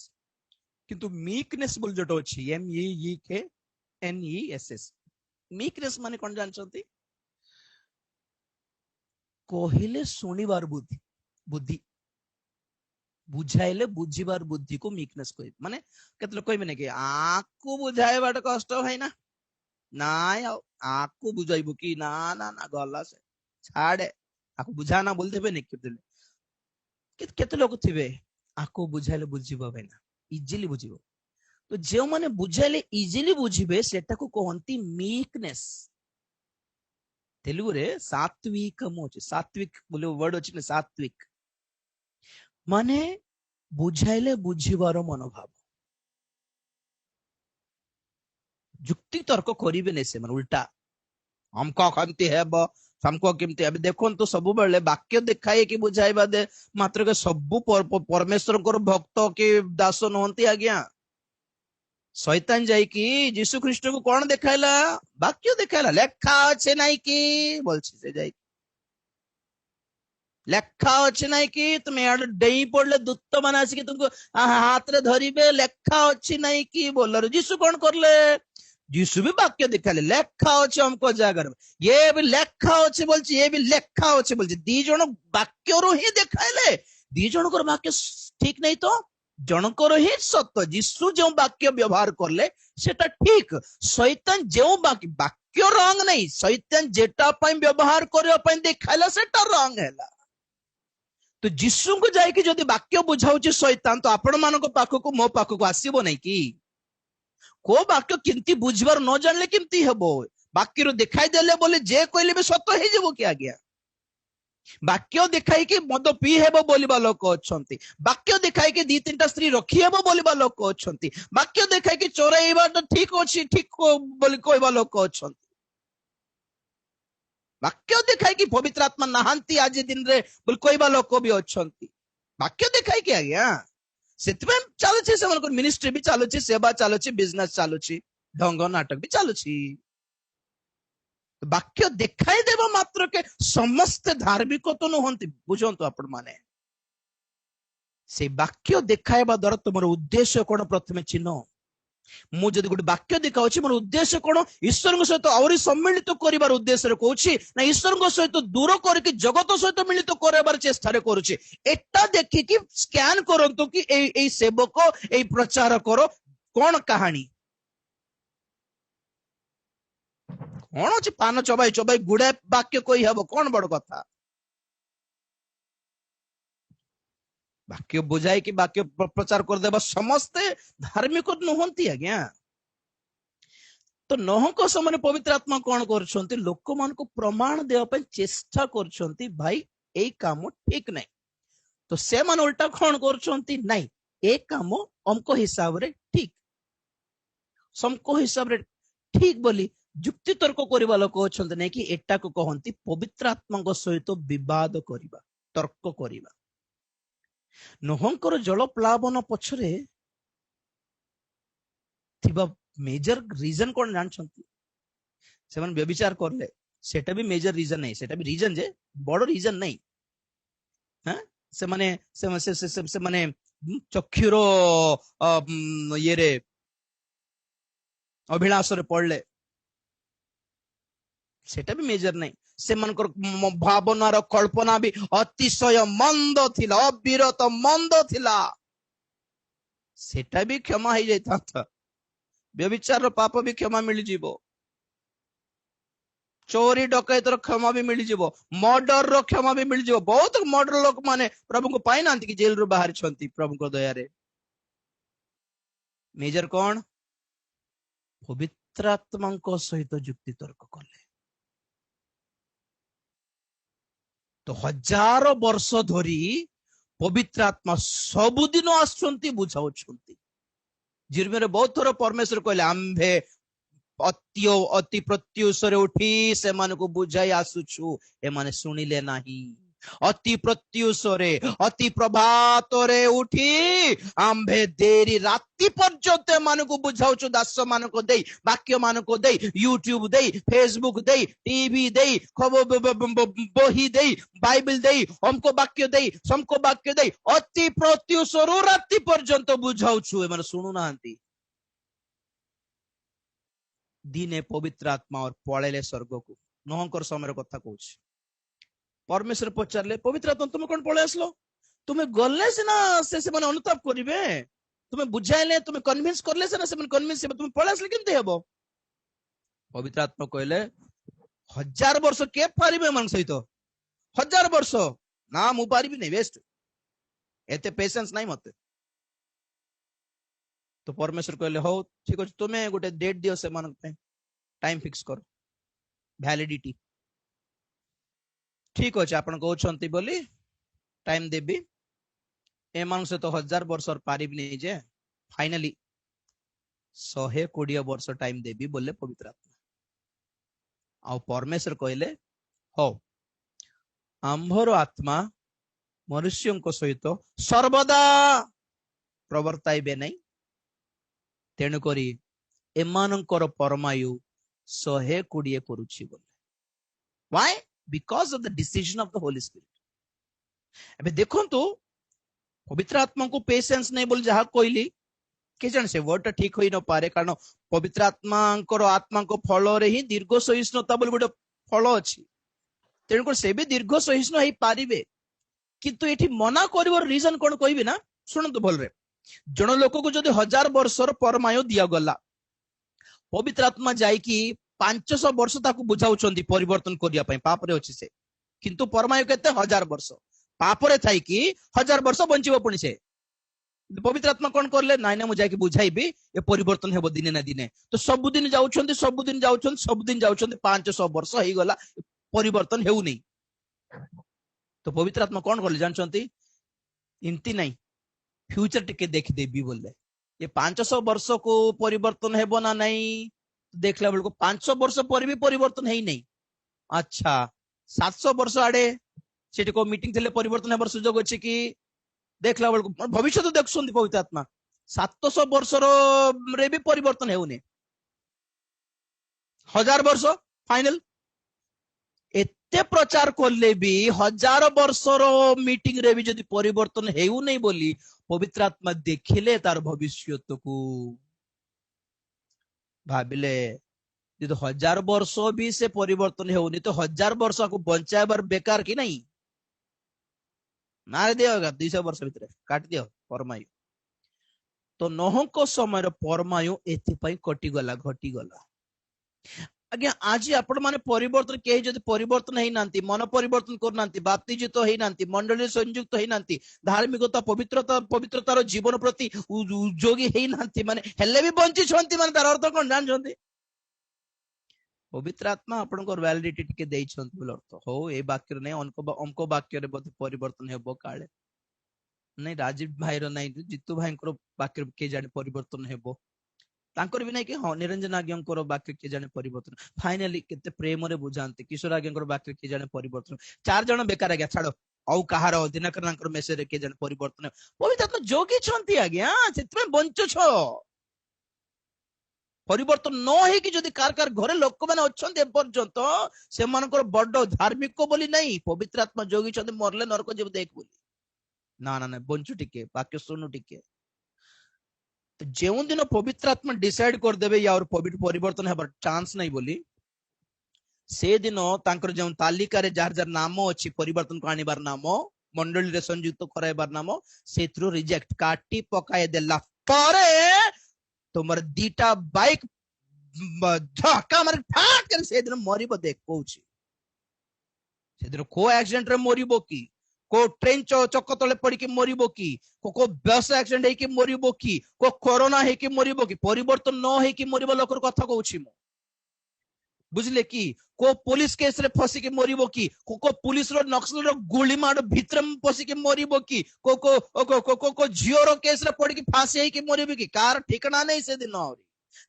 किंतु मीकनेस बोल जोटो अछि MEEKNESS मीकनेस माने कोन जानछंती कहिले सुनिबार बुद्धि बुद्धि बुझाइले बुझिबार बुद्धि को मीकनेस कहि माने केते लोग कहबे नै कि आकु बुझाइबाट कष्ट भाई ना नाय आकु बुझाइबो कि ना ना ना गला से छाड़े आकु बुझाना बोल देबे नै केते लोग थिबे आकु बुझाइले बुझिबो भाई ना इजीली बुझिबो तो जे माने बुझाइले इजीली बुझिबे सेटा को कहंती मीकनेस तेलुगु रे सात्विक मोच सात्विक बोले वर्ड अछि ने सात्विक माने बुझाइले बुझिबार मनोभाव जुक्ति तर्क करिबे नै से मन उल्टा हमको केमती हेब हमको केमती अब देखो तो सब बेले वाक्य देखाए कि बुझाइबा दे मात्र के सब परमेश्वर को भक्त के दास नहंती आज्ञा शैतान जाई कि यीशु ख्रीष्ट को कौन देखाइला वाक्य देखाइला लेखा अच्छे नहीं कि बोलछि से जाई ଲେଖା ଅଛି ନାଇଁ କି ତୁମେ ଇଆଡେ ଡେଇଁ ପଡିଲେ ଦୂତ ମାନେ ଆସିକି ତୁମକୁ ହାତରେ ଧରିବେ, ଲେଖା ଅଛି ନାଇଁ କି ବୋଲରେ। ଯୀଶୁ କଣ କରଲେ? ଯୀଶୁ ବି ବାକ୍ୟ ଦେଖାଇଲେ, ଲେଖା ଅଛି ଅମୁକ ଜାଗାରେ, ଇଏ ବି ଲେଖା ଅଛି ବୋଲଛି, ଇଏ ବି ଲେଖା ଅଛି ବୋଲଛି। ଦି ଜଣ ବାକ୍ୟରୁ ହିଁ ଦେଖାଇଲେ। ଦି ଜଣଙ୍କର ବାକ୍ୟ ଠିକ ନାହିଁ ତ ଜଣଙ୍କର ହିଁ ସତ। ଯୀଶୁ ଯେଉଁ ବାକ୍ୟ ବ୍ୟବହାର କଲେ ସେଟା ଠିକ, ଶୈତାନ ଯେଉଁ ବାକ୍ୟ ରଙ୍ଗ ନାହିଁ, ଶୈତାନ ଯେଟା ପାଇଁ ବ୍ୟବହାର କରିବା ପାଇଁ ଦେଖାଇଲା ସେଟା ରଙ୍ଗ ହେଲା। ତ ଯୀଶୁଙ୍କୁ ଯାଇକି ଯଦି ବାକ୍ୟ ବୁଝାଉଛି ଶୈତାନ, ତ ଆପଣ ମାନଙ୍କ ପାଖକୁ ମୋ ପାଖକୁ ଆସିବ ନାଇଁ କି? କୋଉ ବାକ୍ୟ କେମିତି ବୁଝିବାର ନ ଜାଣିଲେ କେମିତି ହେବ? ବାକ୍ୟରୁ ଦେଖାଇ ଦେଲେ ବୋଲି ଯେ କହିଲେ ବି ସତ ହେଇଯିବ କି ଆଜ୍ଞା? ବାକ୍ୟ ଦେଖାଇକି ମଦ ପିଇ ହେବ ବୋଲିବା ଲୋକ ଅଛନ୍ତି, ବାକ୍ୟ ଦେଖାଇକି 2-3ଟା ସ୍ତ୍ରୀ ରଖି ହେବ ବୋଲିବା ଲୋକ ଅଛନ୍ତି, ବାକ୍ୟ ଦେଖାଇକି ଚୋରାଇବାଟା ଠିକ ଅଛି ଠିକ ବୋଲି କହିବା ଲୋକ ଅଛନ୍ତି, ବାକ୍ୟ ଦେଖାଇକି ପବିତ୍ର ଆତ୍ମା ନାହାନ୍ତି ଆଜି ଦିନରେ ବୋଲି କହିବା ଲୋକ ବି ଅଛନ୍ତି। ବାକ୍ୟ ଦେଖାଇକି ଆଜ୍ଞା ସେଥିପାଇଁ ଚାଲୁଛି, ସେମାନଙ୍କର ମିନିଷ୍ଟ୍ରି ବି ଚାଲୁଛି, ସେବା ଚାଲୁଛି, ବିଜନେସ ଚାଲୁଛି, ଢଙ୍ଗ ନାଟକ ବି ଚାଲୁଛି। ବାକ୍ୟ ଦେଖାଇ ଦେବା ମାତ୍ରକେ ସମସ୍ତେ ଧାର୍ମିକ ତ ନୁହନ୍ତି। ବୁଝନ୍ତୁ ଆପଣ ମାନେ, ସେ ବାକ୍ୟ ଦେଖାଇବା ଦ୍ୱାରା ତୁମର ଉଦ୍ଦେଶ୍ୟ କଣ ପ୍ରଥମେ ଚିହ୍ନ। ମୁଁ ଯଦି ଗୋଟେ ବାକ୍ୟ ଦେଖାଉଛି, ମୋର ଉଦ୍ଦେଶ୍ୟ କଣ? ଈଶ୍ୱରଙ୍କ ସହିତ ଆହୁରି ସମ୍ମିଳିତ କରିବାର ଉଦ୍ଦେଶ୍ୟରେ କହୁଛି, ନା ଈଶ୍ୱରଙ୍କ ସହିତ ଦୂର କରିକି ଜଗତ ସହିତ ମିଳିତ କରାଇବାର ଚେଷ୍ଟାରେ କରୁଛି? ଏଟା ଦେଖିକି ସ୍କାନ କରନ୍ତୁ କି ଏଇ ସେବକ, ଏଇ ପ୍ରଚାରକର କଣ କାହାଣୀ କଣ ଅଛି? ପାନ ଚବାଇ ଚବାଇ ଗୁଡାଏ ବାକ୍ୟ କହିହବ, କଣ ବଡ କଥା? ବାକ୍ୟ ବୁଝାଇକି ବାକ୍ୟ ପ୍ରଚାର କରିଦେବା ସମସ୍ତେ ଧାର୍ମିକ ନୁହନ୍ତି ଆଜ୍ଞା। ତ ନହଙ୍କ ସମୟରେ ପବିତ୍ର ଆତ୍ମା କଣ କରୁଛନ୍ତି? ଲୋକମାନଙ୍କୁ ପ୍ରମାଣ ଦେବା ପାଇଁ ଚେଷ୍ଟା କରୁଛନ୍ତି, ଭାଇ ଏଇ କାମ ଠିକ ନାହିଁ। ତ ସେମାନେ ଓଲଟା କଣ କରୁଛନ୍ତି? ନାଇଁ ଏ କାମ ଅମକ ହିସାବରେ ଠିକ, ସମକ ହିସାବରେ ଠିକ ବୋଲି ଯୁକ୍ତି ତର୍କ କରିବା ଲୋକ ଅଛନ୍ତି, ନାଇଁ କି ଏଟାକୁ କହନ୍ତି ପବିତ୍ର ଆତ୍ମାଙ୍କ ସହିତ ବିବାଦ କରିବା, ତର୍କ କରିବା। ନୋହଙ୍କର ଜଳ ପ୍ଲାବନ ପଛରେ ଥିବା मेजर रीजन कौन जानछंती? ସେମାନେ ବ୍ୟଭିଚାର କରଲେ, ସେଟା ବି मेजर रीजन नहीं, सेटा भी रीजन जे बड़ रीजन नहीं। हां ସେମାନେ ଚକ୍ଷୁର ଇଏରେ ଅଭିଳାଷରେ ପଡଲେ, ସେଟା ବି मेजर नहीं। ସେମାନଙ୍କର ଭାବନାର କଳ୍ପନା ବି ଅତିଶୟ ମନ୍ଦ ଥିଲା, ଅବିରତ ମନ୍ଦ ଥିଲା, ସେଟା ବି କ୍ଷମା ହେଇଯାଇଥାନ୍ତା। ବ୍ୟଭିଚାରର ପାପ ବି କ୍ଷମା ମିଳିଯିବ, ଚୋରି ଡକାୟତର କ୍ଷମା ବି ମିଳିଯିବ, ମର୍ଡରର କ୍ଷମା ବି ମିଳିଯିବ। ବହୁତ ମର୍ଡର ଲୋକ ମାନେ ପ୍ରଭୁଙ୍କୁ ପାଇନାହାନ୍ତି କି ଜେଲରୁ ବାହାରିଛନ୍ତି ପ୍ରଭୁଙ୍କ ଦୟାରେ। मेजर କଣ? ପବିତ୍ର ଆତ୍ମାଙ୍କ ସହିତ ଯୁକ୍ତି ତର୍କ କଲେ। ତ 1000 ବର୍ଷ ଧରି ପବିତ୍ର ଆତ୍ମା ସବୁଦିନ ଆସୁଛନ୍ତି, ବୁଝାଉଛନ୍ତି। ଜିର୍ମିୟାରେ ବହୁତ ଥର ପରମେଶ୍ୱର କହିଲେ, ଆମ୍ଭେ ଅତି ପ୍ରତ୍ୟୁଷରେ ଉଠି ସେମାନଙ୍କୁ ବୁଝାଇ ଆସୁଛୁ, ଏମାନେ ଶୁଣିଲେ ନାହିଁ। ଅତି ପ୍ରତ୍ୟୁଷରେ, ଅତି ପ୍ରଭାତରେ ଉଠି ଆମ୍ଭେ ଦେରି ରାତି ପର୍ଯ୍ୟନ୍ତ ଏମାନଙ୍କୁ ବୁଝାଉଛୁ, ଦାସ ମାନଙ୍କୁ ଦେଇ, ବାକ୍ୟ ମାନଙ୍କୁ ଦେଇ, ୟୁଟ୍ୟୁବ ଦେଇ, ଫେସବୁକ ଦେଇ, ଟିଭି ଦେଇ, ବହି ଦେଇ, ବାଇବେଲ ଦେଇ, ଅମକ ବାକ୍ୟ ଦେଇ, ସମକ ବାକ୍ୟ ଦେଇ, ଅତି ପ୍ରତ୍ୟୁଷରୁ ରାତି ପର୍ଯ୍ୟନ୍ତ ବୁଝାଉଛୁ, ଏମାନେ ଶୁଣୁନାହାନ୍ତି। ଦିନେ ପବିତ୍ର ଆତ୍ମା ପଳେଇଲେ ସ୍वर्गକୁ। ନୋହଙ୍କର ସମୟର କଥା କହୁଛି। ପରମେଶ୍ୱର ପଚାରିଲେ, ପବିତ୍ର ଆତ୍ମା ତୁମେ କଣ ପଳେଇ ଆସିଲ? ତୁମେ ଗଲେ ସିନା ସେମାନେ ଅନୁତାପ କରିବେ, ତୁମେ ବୁଝାଇଲେ, ତୁମେ କନଭିନ୍ସ କରଲେ ସିନା ସେମାନେ କନଭିନ୍ସ ହେବେ, ତୁମେ ପଳେଇ ଆସିଲେ କେମିତି ହେବ? ପବିତ୍ର ଆତ୍ମା କହିଲେ, 1000 ବର୍ଷ କିଏ ପାରିବେ ଏମାନଙ୍କ ସହିତ? 1000 ବର୍ଷ ନା, ମୁଁ ପାରିବିନି, ବେଷ୍ଟ, ଏତେ ପେସେନ୍ସ ନାହିଁ ମତେ। ତ ପରମେଶ୍ୱର କହିଲେ, ହଉ ଠିକ ଅଛି, ତୁମେ ଗୋଟେ ଡେଟ୍ ଦିଅ ସେମାନଙ୍କ ପାଇଁ, ଟାଇମ ଫିକ୍ସ କର, ଭ୍ୟାଲିଡିଟି। ଠିକ ଅଛି, ଆପଣ କହୁଛନ୍ତି ବୋଲି ଟାଇମ ଦେବି, ଏମାନଙ୍କ ସହିତ 1000 ବର୍ଷ ପାରିବିନି, ଯେ ଫାଇନାଲି 120 ବର୍ଷ ଟାଇମ ଦେବି ବୋଲେ ପବିତ୍ର ଆତ୍ମା। ଆଉ ପରମେଶ୍ୱର କହିଲେ, ହଉ, ଆମ୍ଭର ଆତ୍ମା ମନୁଷ୍ୟଙ୍କ ସହିତ ସର୍ବଦା ପ୍ରବର୍ତ୍ତାଇବେ ନାହିଁ, ତେଣୁକରି ଏମାନଙ୍କର ପରମାୟୁ 120 କରୁଛି ବୋଲି। Why? Because of the decision of the Holy Spirit. ଏବେ ଦେଖନ୍ତୁ ପବିତ୍ର ଆତ୍ମାଙ୍କୁ ପେସେନ୍ସ ନାହିଁ ବୋଲି ଯାହା କହିଲି, କେ ଜାଣେ ସେ ୱାର୍ଡ ଟା ଠିକ ହୋଇ ନ ପାରେ, କାରଣ ପବିତ୍ର ଆତ୍ମାଙ୍କ ଫଳରେ ହିଁ ଦୀର୍ଘ ସହିଷ୍ଣୁତା ବୋଲି ଗୋଟେ ଫଳ ଅଛି। ତେଣୁକରି ସେ ବି ଦୀର୍ଘ ସହିଷ୍ଣୁ ହେଇପାରିବେ, କିନ୍ତୁ ଏଠି ମନା କରିବାର ରିଜନ କଣ କହିବି ନା, ଶୁଣନ୍ତୁ ଭଲରେ। ଜଣେ ଲୋକକୁ ଯଦି 1000 ବର୍ଷର ପରମାୟୁ ଦିଆଗଲା, ପବିତ୍ର ଆତ୍ମା ଯାଇକି 500 ବର୍ଷ ତାକୁ ବୁଝାଉଛନ୍ତି ପରିବର୍ତ୍ତନ କରିବା ପାଇଁ, ପାପରେ ଅଛି ସେ, କିନ୍ତୁ ପରମାୟୁ କେତେ? 1000 ବର୍ଷ। ପାପରେ ଥାଇକି 1000 ବର୍ଷ ବଞ୍ଚିବ ପୁଣି ସେ। ପବିତ୍ର ଆତ୍ମା କଣ କରିଲେ? ନାଇଁ ନାଇଁ ମୁଁ ଯାଇକି ବୁଝାଇବି, ଏ ପରିବର୍ତ୍ତନ ହେବ ଦିନେ ନା ଦିନେ। ତ ସବୁଦିନ ଯାଉଛନ୍ତି 500 ବର୍ଷ ହେଇଗଲା, ପରିବର୍ତ୍ତନ ହେଉନି। ତ ପବିତ୍ର ଆତ୍ମା କଣ କଲେ ଜାଣିଛନ୍ତି? ଏମିତି ନାଇଁ, ଫ୍ୟୁଚର ଟିକେ ଦେଖିଦେବି ବୋଲେ। ଏ 500 ବର୍ଷକୁ ପରିବର୍ତ୍ତନ ହେବ ନା ନାଇଁ, ଦେଖିଲା ବେଳକୁ 500 ବର୍ଷ ପରେ ବି ପରିବର୍ତ୍ତନ ହେଇନାହିଁ। ଆଚ୍ଛା 700 ବର୍ଷ ଆଡେ ସେଠି କୋଉ ମିଟିଂ ଥିଲେ ପରିବର୍ତ୍ତନ ହେବାର ସୁଯୋଗ ଅଛି କି? ଦେଖିଲା ବେଳକୁ ଭବିଷ୍ୟତ ଦେଖୁଛନ୍ତି ପବିତ୍ର ଆତ୍ମା, 700 ବର୍ଷର ରେ ବି ପରିବର୍ତ୍ତନ ହେଉନି। 1000 ବର୍ଷ ଫାଇନାଲ। ଏତେ ପ୍ରଚାର କଲେ ବି 1000 ବର୍ଷର ମିଟିଂ ରେ ବି ଯଦି ପରିବର୍ତ୍ତନ ହେଉନାହିଁ ବୋଲି ପବିତ୍ର ଆତ୍ମା ଦେଖିଲେ ତାର ଭବିଷ୍ୟତକୁ, ଭାବିଲେ ଯଦି 1000 ବର୍ଷ ବି ସେ ପରିବର୍ତ୍ତନ ହେଉନି ତ 1000 ବର୍ଷକୁ ବଞ୍ଚାଇବାର ବେକାର କି ନାହିଁ? ମାରି ଦିଅ 200 ବର୍ଷ ଭିତରେ କାଟିଦିଅ ପରମାୟୁ। ତ ନୋହଙ୍କ ସମୟର ପରମାୟୁ ଏଥିପାଇଁ ଘଟିଗଲା। ଆଜ୍ଞା ଆଜି ଆପଣ ମାନେ ପରିବର୍ତ୍ତନ, କେହି ଯଦି ପରିବର୍ତ୍ତନ ହେଇନାହାନ୍ତି, ମନ ପରିବର୍ତ୍ତନ କରୁନାହାନ୍ତି, ବାପ୍ତିଜିତ ହେଇନାହାନ୍ତି, ମଣ୍ଡଳୀରେ ସଂଯୁକ୍ତ ହେଇନାହାନ୍ତି, ଧାର୍ମିକତା ପବିତ୍ରତାର ଜୀବନ ପ୍ରତି ଉଦ୍ଯୋଗୀ ହେଇନାହାନ୍ତି, ମାନେ ହେଲେ ବି ବଞ୍ଚିଛନ୍ତି, ମାନେ ତାର ଅର୍ଥ କଣ ଜାଣିଛନ୍ତି? ପବିତ୍ର ଆତ୍ମା ଆପଣଙ୍କର ଭ୍ୟାଲିଡିଟି ଟିକେ ଦେଇଛନ୍ତି ବୋଲି ଅର୍ଥ। ହଉ ଏ ବାକ୍ୟରେ ନାହିଁ, ଅଙ୍କ ବାକ୍ୟରେ ବୋଧେ ପରିବର୍ତ୍ତନ ହେବ କାଳେ। ନାଇଁ ରାଜୀବ ଭାଇର ନାଇଁ, ଜିତୁ ଭାଇଙ୍କର ବାକ୍ୟରେ କିଏ ଜାଣି ପରିବର୍ତ୍ତନ ହେବ, ତାଙ୍କର ବି ନାଇଁ କି, ହଁ ନିରଞ୍ଜନ ଆଜ୍ଞାଙ୍କର ବାକ୍ୟ କିଏ ଜାଣେ ପରିବର୍ତ୍ତନ। ଫାଇନାଲି କେତେ ପ୍ରେମରେ ବୁଝାନ୍ତି, କିଶୋର ଆଜ୍ଞାଙ୍କର ବାକ୍ୟ କିଏ ଜାଣେ ପରିବର୍ତ୍ତନ। 4 ଜଣ ବେକାର ଆଜ୍ଞା, ଛାଡ। ଆଉ କାହାର ଦିନକରଙ୍କର ମେସେଜରେ କିଏ ଜାଣେ ପରିବର୍ତ୍ତନ। ପବିତ୍ର ଆତ୍ମା ଯୋଗିଛନ୍ତି ଆଜ୍ଞା, ସେଥିପାଇଁ ବଞ୍ଚୁଛ। ପରିବର୍ତ୍ତନ ନ ହେଇକି ଯଦି କାହାର ଘରେ ଲୋକମାନେ ଅଛନ୍ତି ଏପର୍ଯ୍ୟନ୍ତ, ସେମାନଙ୍କର ବଡ ଧାର୍ମିକ ବୋଲି ନାହିଁ, ପବିତ୍ର ଆତ୍ମା ଯୋଗିଛନ୍ତି, ମରଲେ ନରକ ଯିବ ଦେଖ ବୋଲି। ନା ନା ନା, ବଞ୍ଚୁ ଟିକେ, ବାକ୍ୟ ଶୁଣୁ ଟିକେ। ଯେଉଁ ଦିନ ପବିତ୍ର ଆତ୍ମା ଡିସାଇଡ କରିଦେବେ ୟାର ପରିବର୍ତ୍ତନ ହେବାର ଚାନ୍ସ ନାହିଁ ବୋଲି, ସେଦିନ ତାଙ୍କର ଯେଉଁ ତାଲିକାରେ ଯାହାର ଯାହାର ନାମ ଅଛି ପରିବର୍ତ୍ତନକୁ ଆଣିବାର ନାମ, ମଣ୍ଡଳୀରେ ସଂଯୁକ୍ତ କରାଇବାର ନାମ, ସେଥିରୁ ରିଜେକ୍ଟ କାଟି ପକାଇ ଦେଲା ପରେ ତୁମର 2ଟା ବାଇକ୍ ଝଟକା ମାରି ଫାଟ କରି ସେଦିନ ମରିବ। ଦେଖ କହୁଛି, ସେଦିନ କୋ ଆକ୍ସିଡେଣ୍ଟରେ ମରିବ କି, କୋ ଟ୍ରେନ ଚକ ତଳେ ପଡିକି ମରିବ କି, କୋ ବସ୍ ଆକ୍ସିଡେଣ୍ଟ ହେଇକି ମରିବ କି, କୋ କରୋନା ହେଇକି ମରିବ କି, ପରିବର୍ତ୍ତନ ନ ହେଇକି ମରିବ ଲୋକର କଥା କହୁଛି ମୁଁ, ବୁଝିଲେ କି? କୋ पुलिस केस रे फसिके मरिबो कि, को पुलिस रो नक्सल रो गोली मार भितर फसिके मरिबो कि, को झियो रो केस रे पड़ी कि फांसी है कि मरिबो कि, कार ठिकाना नहीं से दिन।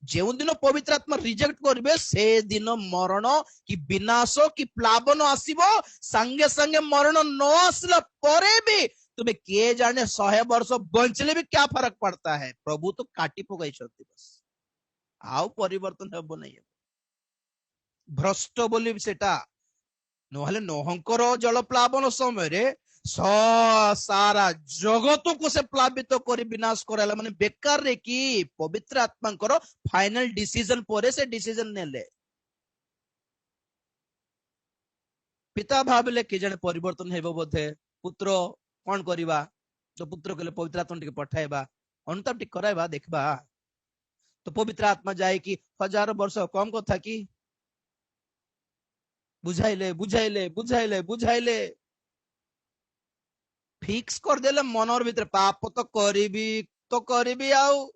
जो दिन पवित्र आत्मा रिजेक्ट करिवे से दिन मरण कि विनाश कि प्लावन आसीबो, संगे संगे मरण न आसला परे भी तुम्हें किए जाने 100 वर्ष बंचले भी क्या फर्क पड़ता है, प्रभु तो काटी पकाई बस, आउ परिवर्तन हेबो नहीं। भ्रष्ट बोली सेटा नहले नोहंकर जल प्लावन समय सारा जगत को से प्लावित कर विनाश कराला, माने बेकार रे कि पवित्र आत्मा फाइनल डिसीजन पर से डिसीजन नेले। पिता भाविले कि जने परिवर्तन हेबो बोधे, पुत्र कौन करिबा, तो पुत्र कहले पवित्र आत्मा टिके पठाइबा, अनुताप टिके कराइबा देखबा। तो पवित्र आत्मा जाए कि 1000 वर्ष कम कथा कि बुझाइले बुझाइले बुझाइले बुझाइले फिक्स कर देले मनर भीतर, पाप तो करिबी आउ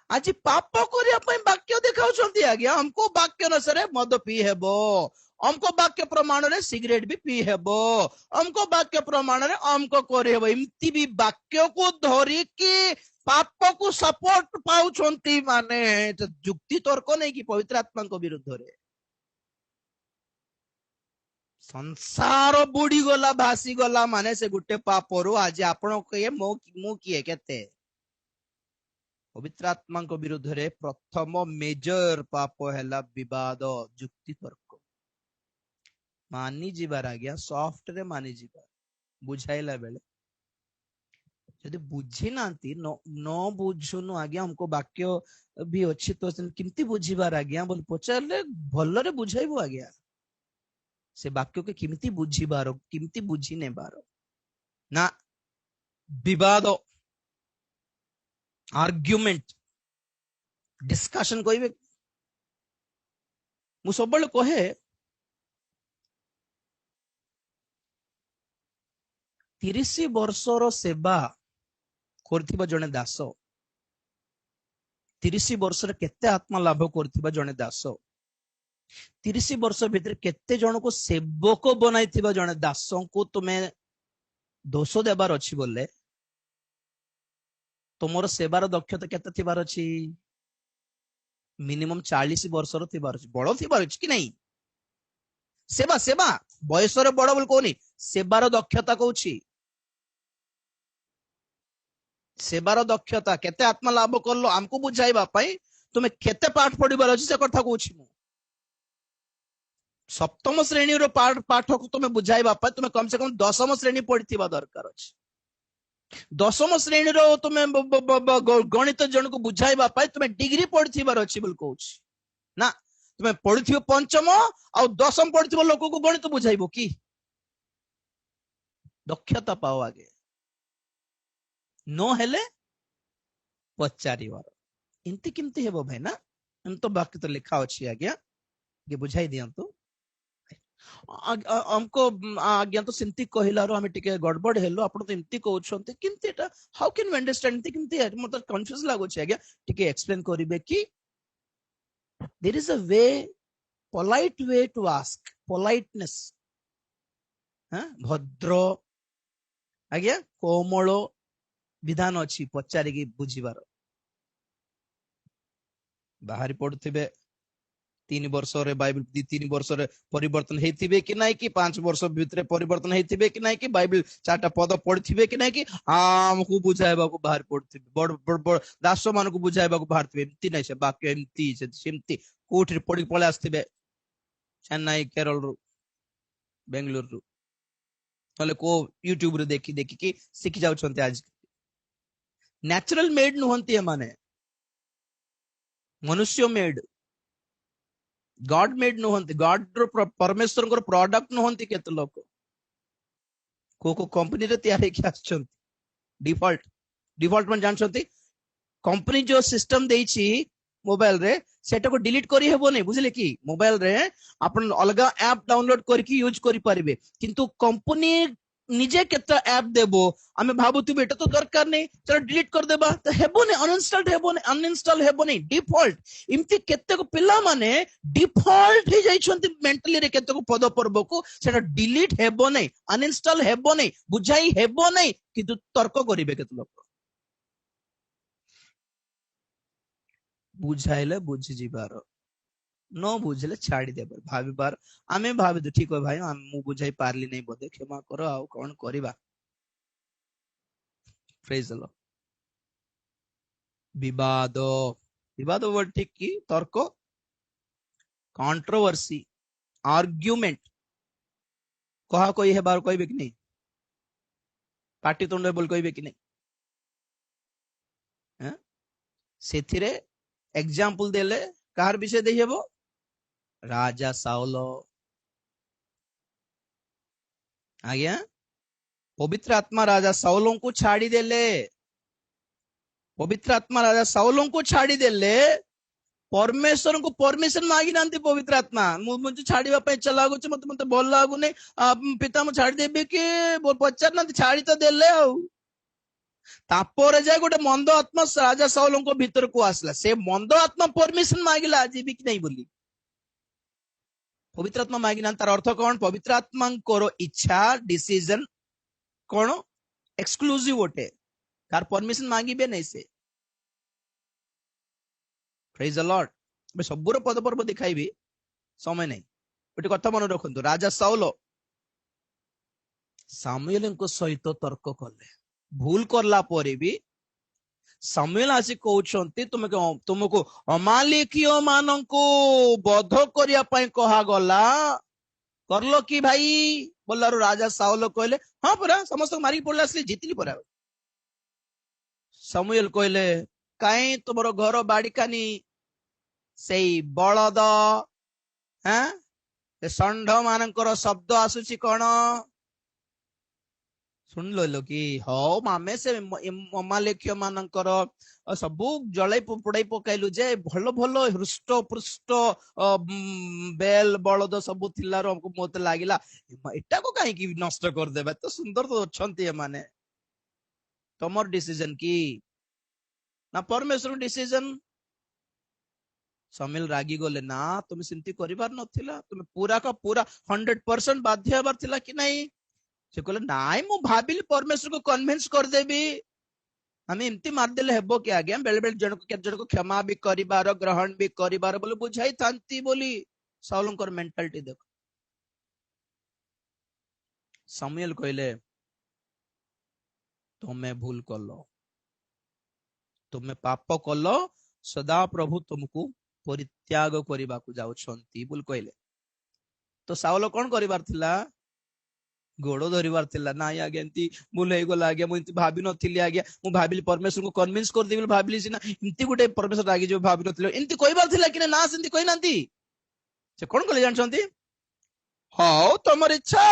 आज पाप करिया पई वाक्य देखाउछंती आज्ञा, हमको वाक्य अनुसार मद पी हेबो, हमको वाक्य प्रमाण रे सिगरेट भी पी हेबो, हमको वाक्य प्रमाण रे हमको करे हेबो, इम्ति भी वाक्य को धरि कि पाप को सपोर्ट पाउछंती, माने जुक्ति तर्क नहीं कि पवित्र आत्मा को विरुद्ध रे संसार बुड़ी गला भासी गला, माने से गुटे पापरु आज आपण कहे मु किए केते। पवित्र आत्मा को विरुद्ध रे प्रथम मेजर पाप हैला विवाद, जुक्ति तर्क। मानी जीवार आज्ञा सॉफ्ट रे मानी जीवार बुझाइला बेले जदि बुझी नांती न बुझुनु आज्ञा हमको वाक्य भी अच्छी तो किमती बुझीबार आज्ञा बोल पचारले भलरे बुझाइबो आज्ञा से वाक्य के किमती बुझीबार किमती बुझी नेबार ना विवाद आर्ग्युमेंट डिस्कशन कहबे मु सब कहे 30 वर्षर सेवा करथिबा जने दास 30 वर्ष केते आत्मा लाभ करथिबा जने दास 30 वर्ष भीतर केते जन को सेवक बनाइथिबा जने दास को तुम्हें दोष देबार अछि बोले तुमर सेवार दक्षता केते थिबार अछि मिनिमम 40 वर्षर थिबार अछि बड़ थिबार अछि कि नहीं सेवा सेवा बयसर बड़ बोल कोनी सेवार दक्षता कहूछि सेवार दक्षता केते आत्मा लाभ करलो हमको बुझाइबा पई तुमे केते पाठ पढिबार अछि से कथा कहूछि मु सप्तम श्रेणी रो पाठ को तुमे बुझाइबा पई तुमे कम से कम 10म श्रेणी पढिथिबा दरकार अछि 10म श्रेणी रो तुमे गणित जन को बुझाइबा पई तुमे डिग्री पढिथिबार अछि बोल कहूछि ना तुमे पढिथिबो पंचम आ 10म पढिथिबो लोक को गणित बुझाइबो की दक्षता पाओ आगे नो हेले पचारिवार इनती किमती हेबो भाई ना हम तो बाकी तो लिखा अछि आज्ञा ये बुझाई दियंतु हमको आज्ञा तो सिंती कहिलारो हम टिके गड़बड़ हेलो आपण तो इमती कहउछंती किमती एटा हाउ कैन वी अंडरस्टैंड किमती मत कंफ्यूज लागो छै आज्ञा टिके एक्सप्लेन करिवे कि there is a way polite way to ask politeness भद्र आज्ञा कोमल विधान अछि पचारि की बुझिबार बाहरी पढुथिबे 3 वर्ष रे बाइबल 3 वर्ष रे परिवर्तन हेतिबे कि नाही कि 5 वर्ष भीतर परिवर्तन हेतिबे कि नाही कि बाइबल 4टा पद पढिथिबे कि नाही कि हमकु बुझाइबा को बाहर पढथिबे बड़ दास मान को बुझाइबा को बाहरथिबे एमती नाही से वाक्य एमती सेमती कोठी पढि पळे आस्थिबे चेन्नई केरल रु बेंगलुरु रु तले को यूट्यूब रे देखि देखि कि सिखि जाउछन्ते आज नेचुरल मेड नुहंती माने मनुष्य मेड गॉड मेड नुहंती गॉड परमेश्वर को प्रोडक्ट नुहंती केते लोक को कंपनी रे तयार हेकि आछछन्ती डिफॉल्ट मन जानछन्ती कंपनी जो सिस्टम देइछि मोबाइल रे सेटा को डिलीट करी हेबो नै बुझले कि मोबाइल रे आपण अलगा ऐप डाउनलोड करके यूज करि परिबे किंतु कंपनी निजे केते ऐप देबो आमे भाबुती बेटा तो दरकार नै चलो डिलीट कर देबा त हेबो नै अनइंस्टॉल हेबो नै डिफॉल्ट इमती केते को पिला माने डिफॉल्ट हे जाई छन्ती मेंटली रे केते को पद पर्व को सेटा डिलीट हेबो नै अनइंस्टॉल हेबो नै बुझाई हेबो नै किंतु तर्क करिवे केते लोक बुझाइले बुझि जिबार न बुझले छाड़ी देबार भाबिबार आमे भाबि ठीक है भाई मु बुझाई पारली नहीं बोधे क्षमा करो आ कोन करिबा प्रेज द लॉर्ड विवाद वर्ड ठीक की तर्क कंट्रोवर्सी आर्गुमेंट कहा कोई है बार कहबे कि नहीं पार्टी तुंड बोल कहबे कि नहीं हैं सेथिरे एग्जांपल देले कार विषय देई हेबो राजा साउल आज्ञा पवित्र आत्मा राजा साउलों को छाड़ी देले पवित्र आत्मा राजा साउलों को छाड़ी देले परमेश्वर को परमिशन मांगी नांती पवित्र आत्मा मुझे छाड़ीबा पे इच्छा लागुछ मते मते भल लागुने पिता मु छाड़ी देबे कि पचार नांती छाड़ी तो देले आ तापर जाय गोटे मंद आत्मा राजा साउलों को भीतर को आसला से मंद आत्मा परमिशन मांगिला जीवी कि नहीं बोली पवित्र आत्मा मांगिना तार अर्थ कौन पवित्र आत्मा को इच्छा डिसीजन कौन एक्सक्लूसिव गोटे तार परमिशन मांगिबे नहीं से प्रेज द लॉर्ड मैं सबुर पद पर्व दिखाइबी समय नहीं गोटे कथा मन रखंतु राजा साउल सामुएल को सहित तर्क कले भूल करला परे भी सामुएल आसी कहउछंती तुमको अमालेकीय माननको बध करिया पई कहा गला करलो कि भाई बोलारू राजा साउल कहले हाँ परा समस्त मारिक पड़ला असली जीतली परा। समूएल कहले काई तुमर घर बाड़िकानी सेई बलद षंढ मानकर शब्द आसुची कौन शुण लो कि हाँ मामे से ममालेख्य मानकर सबू जलाई पोड़ाई पकाइलु जे भल भल हृष्ट पृष्ट बेल बलद सब थिलार हमको मत लागिला एटा को कहीं नष्ट कर देबा तो सुंदर तो अछंती ए माने तमर डिसीजन की ना परमेश्वर डिसीजन। समिल रागी गले ना तुम सिंती करिबार नथिला तुम पूरा का पूरा 100% बाध्य हेबार थिला कि नहीं से कहले नाई मु भाबिली परमेश्वर को कन्विंस कर देबी हमें एमती मारदेले हेबो कि आज्ञा बेले बेले जन को क्षमा भी करिबार ग्रहण भी करिबार बोले बुझाई थांती बोली साउलंकर मेंटालिटी देखो। समुएल कहले तुम्हें भूल कलो तुम्हें पाप कलो सदा प्रभु तुमको परित्याग करिबा को जाउछंती बोल कहले। तो साउल कौन करिबार थिला गोड़ धरिबार थिला ना आज्ञा एंती भूल हे गला आज्ञा मु एंती भाबी नथिली आज्ञा मु भाबिली परमेश्वर को कन्विंस कर देबी भाबिली सिना एंती गुटे परमेश्वर रागी जो भाबी नथिलो एंती कहबार थिला कि ना सेंती कहि नांती से कोन कहले जानछंती हां तमर इच्छा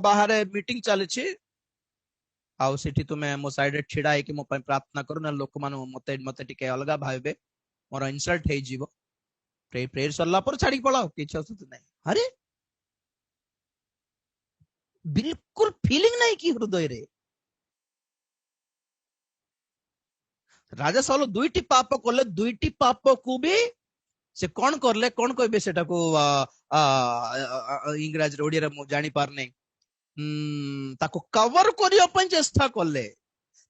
बाहर मीटिंग चलछि आउ सेठी तुमे मो साइड रे छिडा है कि मो पय प्रार्थना करू ना लोक मान मते मते टिके अलगा भाबे मोर इंसल्ट हे जीवो प्रेयर सरला पर छाड़ी पळाओ किछ असत नहीं। अरे बिल्कुल फीलिंग नहीं की हृदय रे राजा साउल दुईटी पाप कले दुईटी पाप को भी से कौन करले कौन कहबे सेटा को इंग्रजी रे ओडिया रे मु जानि पार नहीं ताको कवर करिया पय चेष्टा करले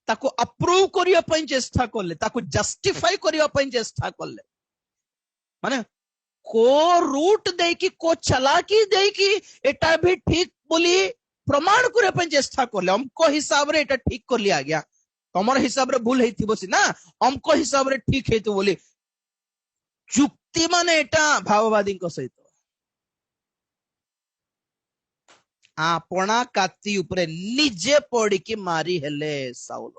ताको अप्रूव करिया पय चेष्टा करले ताको जस्टिफाई करिया पय चेष्टा करले माने को रूट दे की को चालाकी दे की एटा भी ठीक बोली प्रमाण करे पय चेष्टा करले हमको हिसाब रे एटा ठीक कर लिया गया तमर हिसाब रे भूल हेतिबो सी ना हमको हिसाब रे ठीक हेतु बोली जुक्ति माने एटा भाववादी को सहित आपना काती उपरे निजे पड़ी की मारी हेले साउल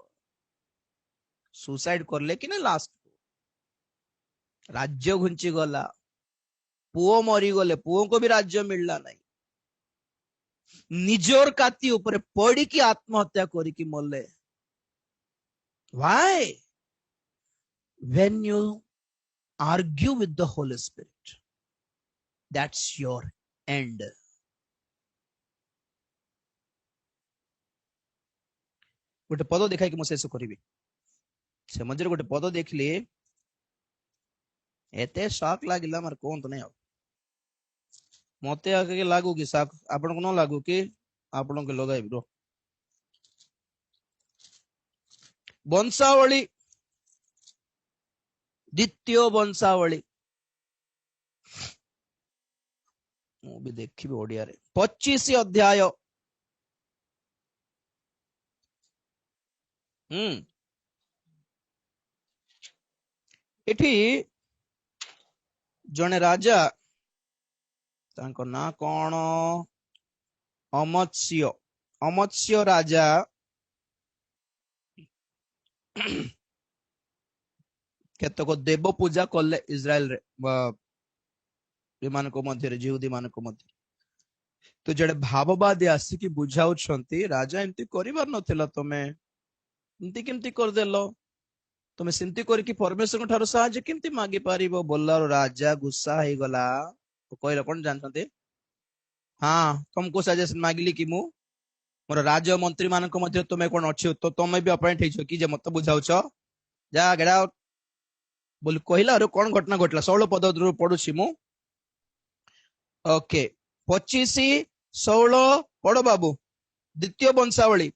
सुसाइड करले कि ना लास्ट राज्य घुंची गला पुओ मरी गले पुओ को भी राज्य मिलला नहीं निजोर काती उपरे पड़ी की आत्महत्या करी की मरले। Why? When you argue with the Holy Spirit, that's your end. गोटे पद देखा कि शेष करी से मझे गोटे पद देखली एते शॉक लागिला मार कौन तो नहीं मते आके लागू कि शॉक आपण को न लागू कि आपण के लगाई ब्रो वंशावली द्वितीय वंशावली मु भी देखी ओडिया रे 25 अध्याय एठी जने राजा तांको ना कौन अमत्स्य अमत्स्य राजा केतक देव पूजा कले इज्राएल रे मान को मध्य जिहुदी मान को मध्य तो जड़े भाववादी आसिकी बुझाउछंती राजा एमती करिबार नथिला तमे एमती केमती कर देलो तमे सिंती करके परमेश्वर ठारो साहाय्य केमती मागी पारिबो बोलारो राजा गुस्सा हे गला तो कहला कोन जानथते हां तुमको सजेशन मागली कि मु मोर राज्य मंत्री मान को मध्य तुमे कोन अछि तो तुमे भी अपॉइंट हेछो कि जे मत बुझाउछ जा गेट आउट बोल कहला अरे कोन घटना घटला 16 पद पढुछि मु ओके 25 16 पढो बाबू द्वितीय वंशावली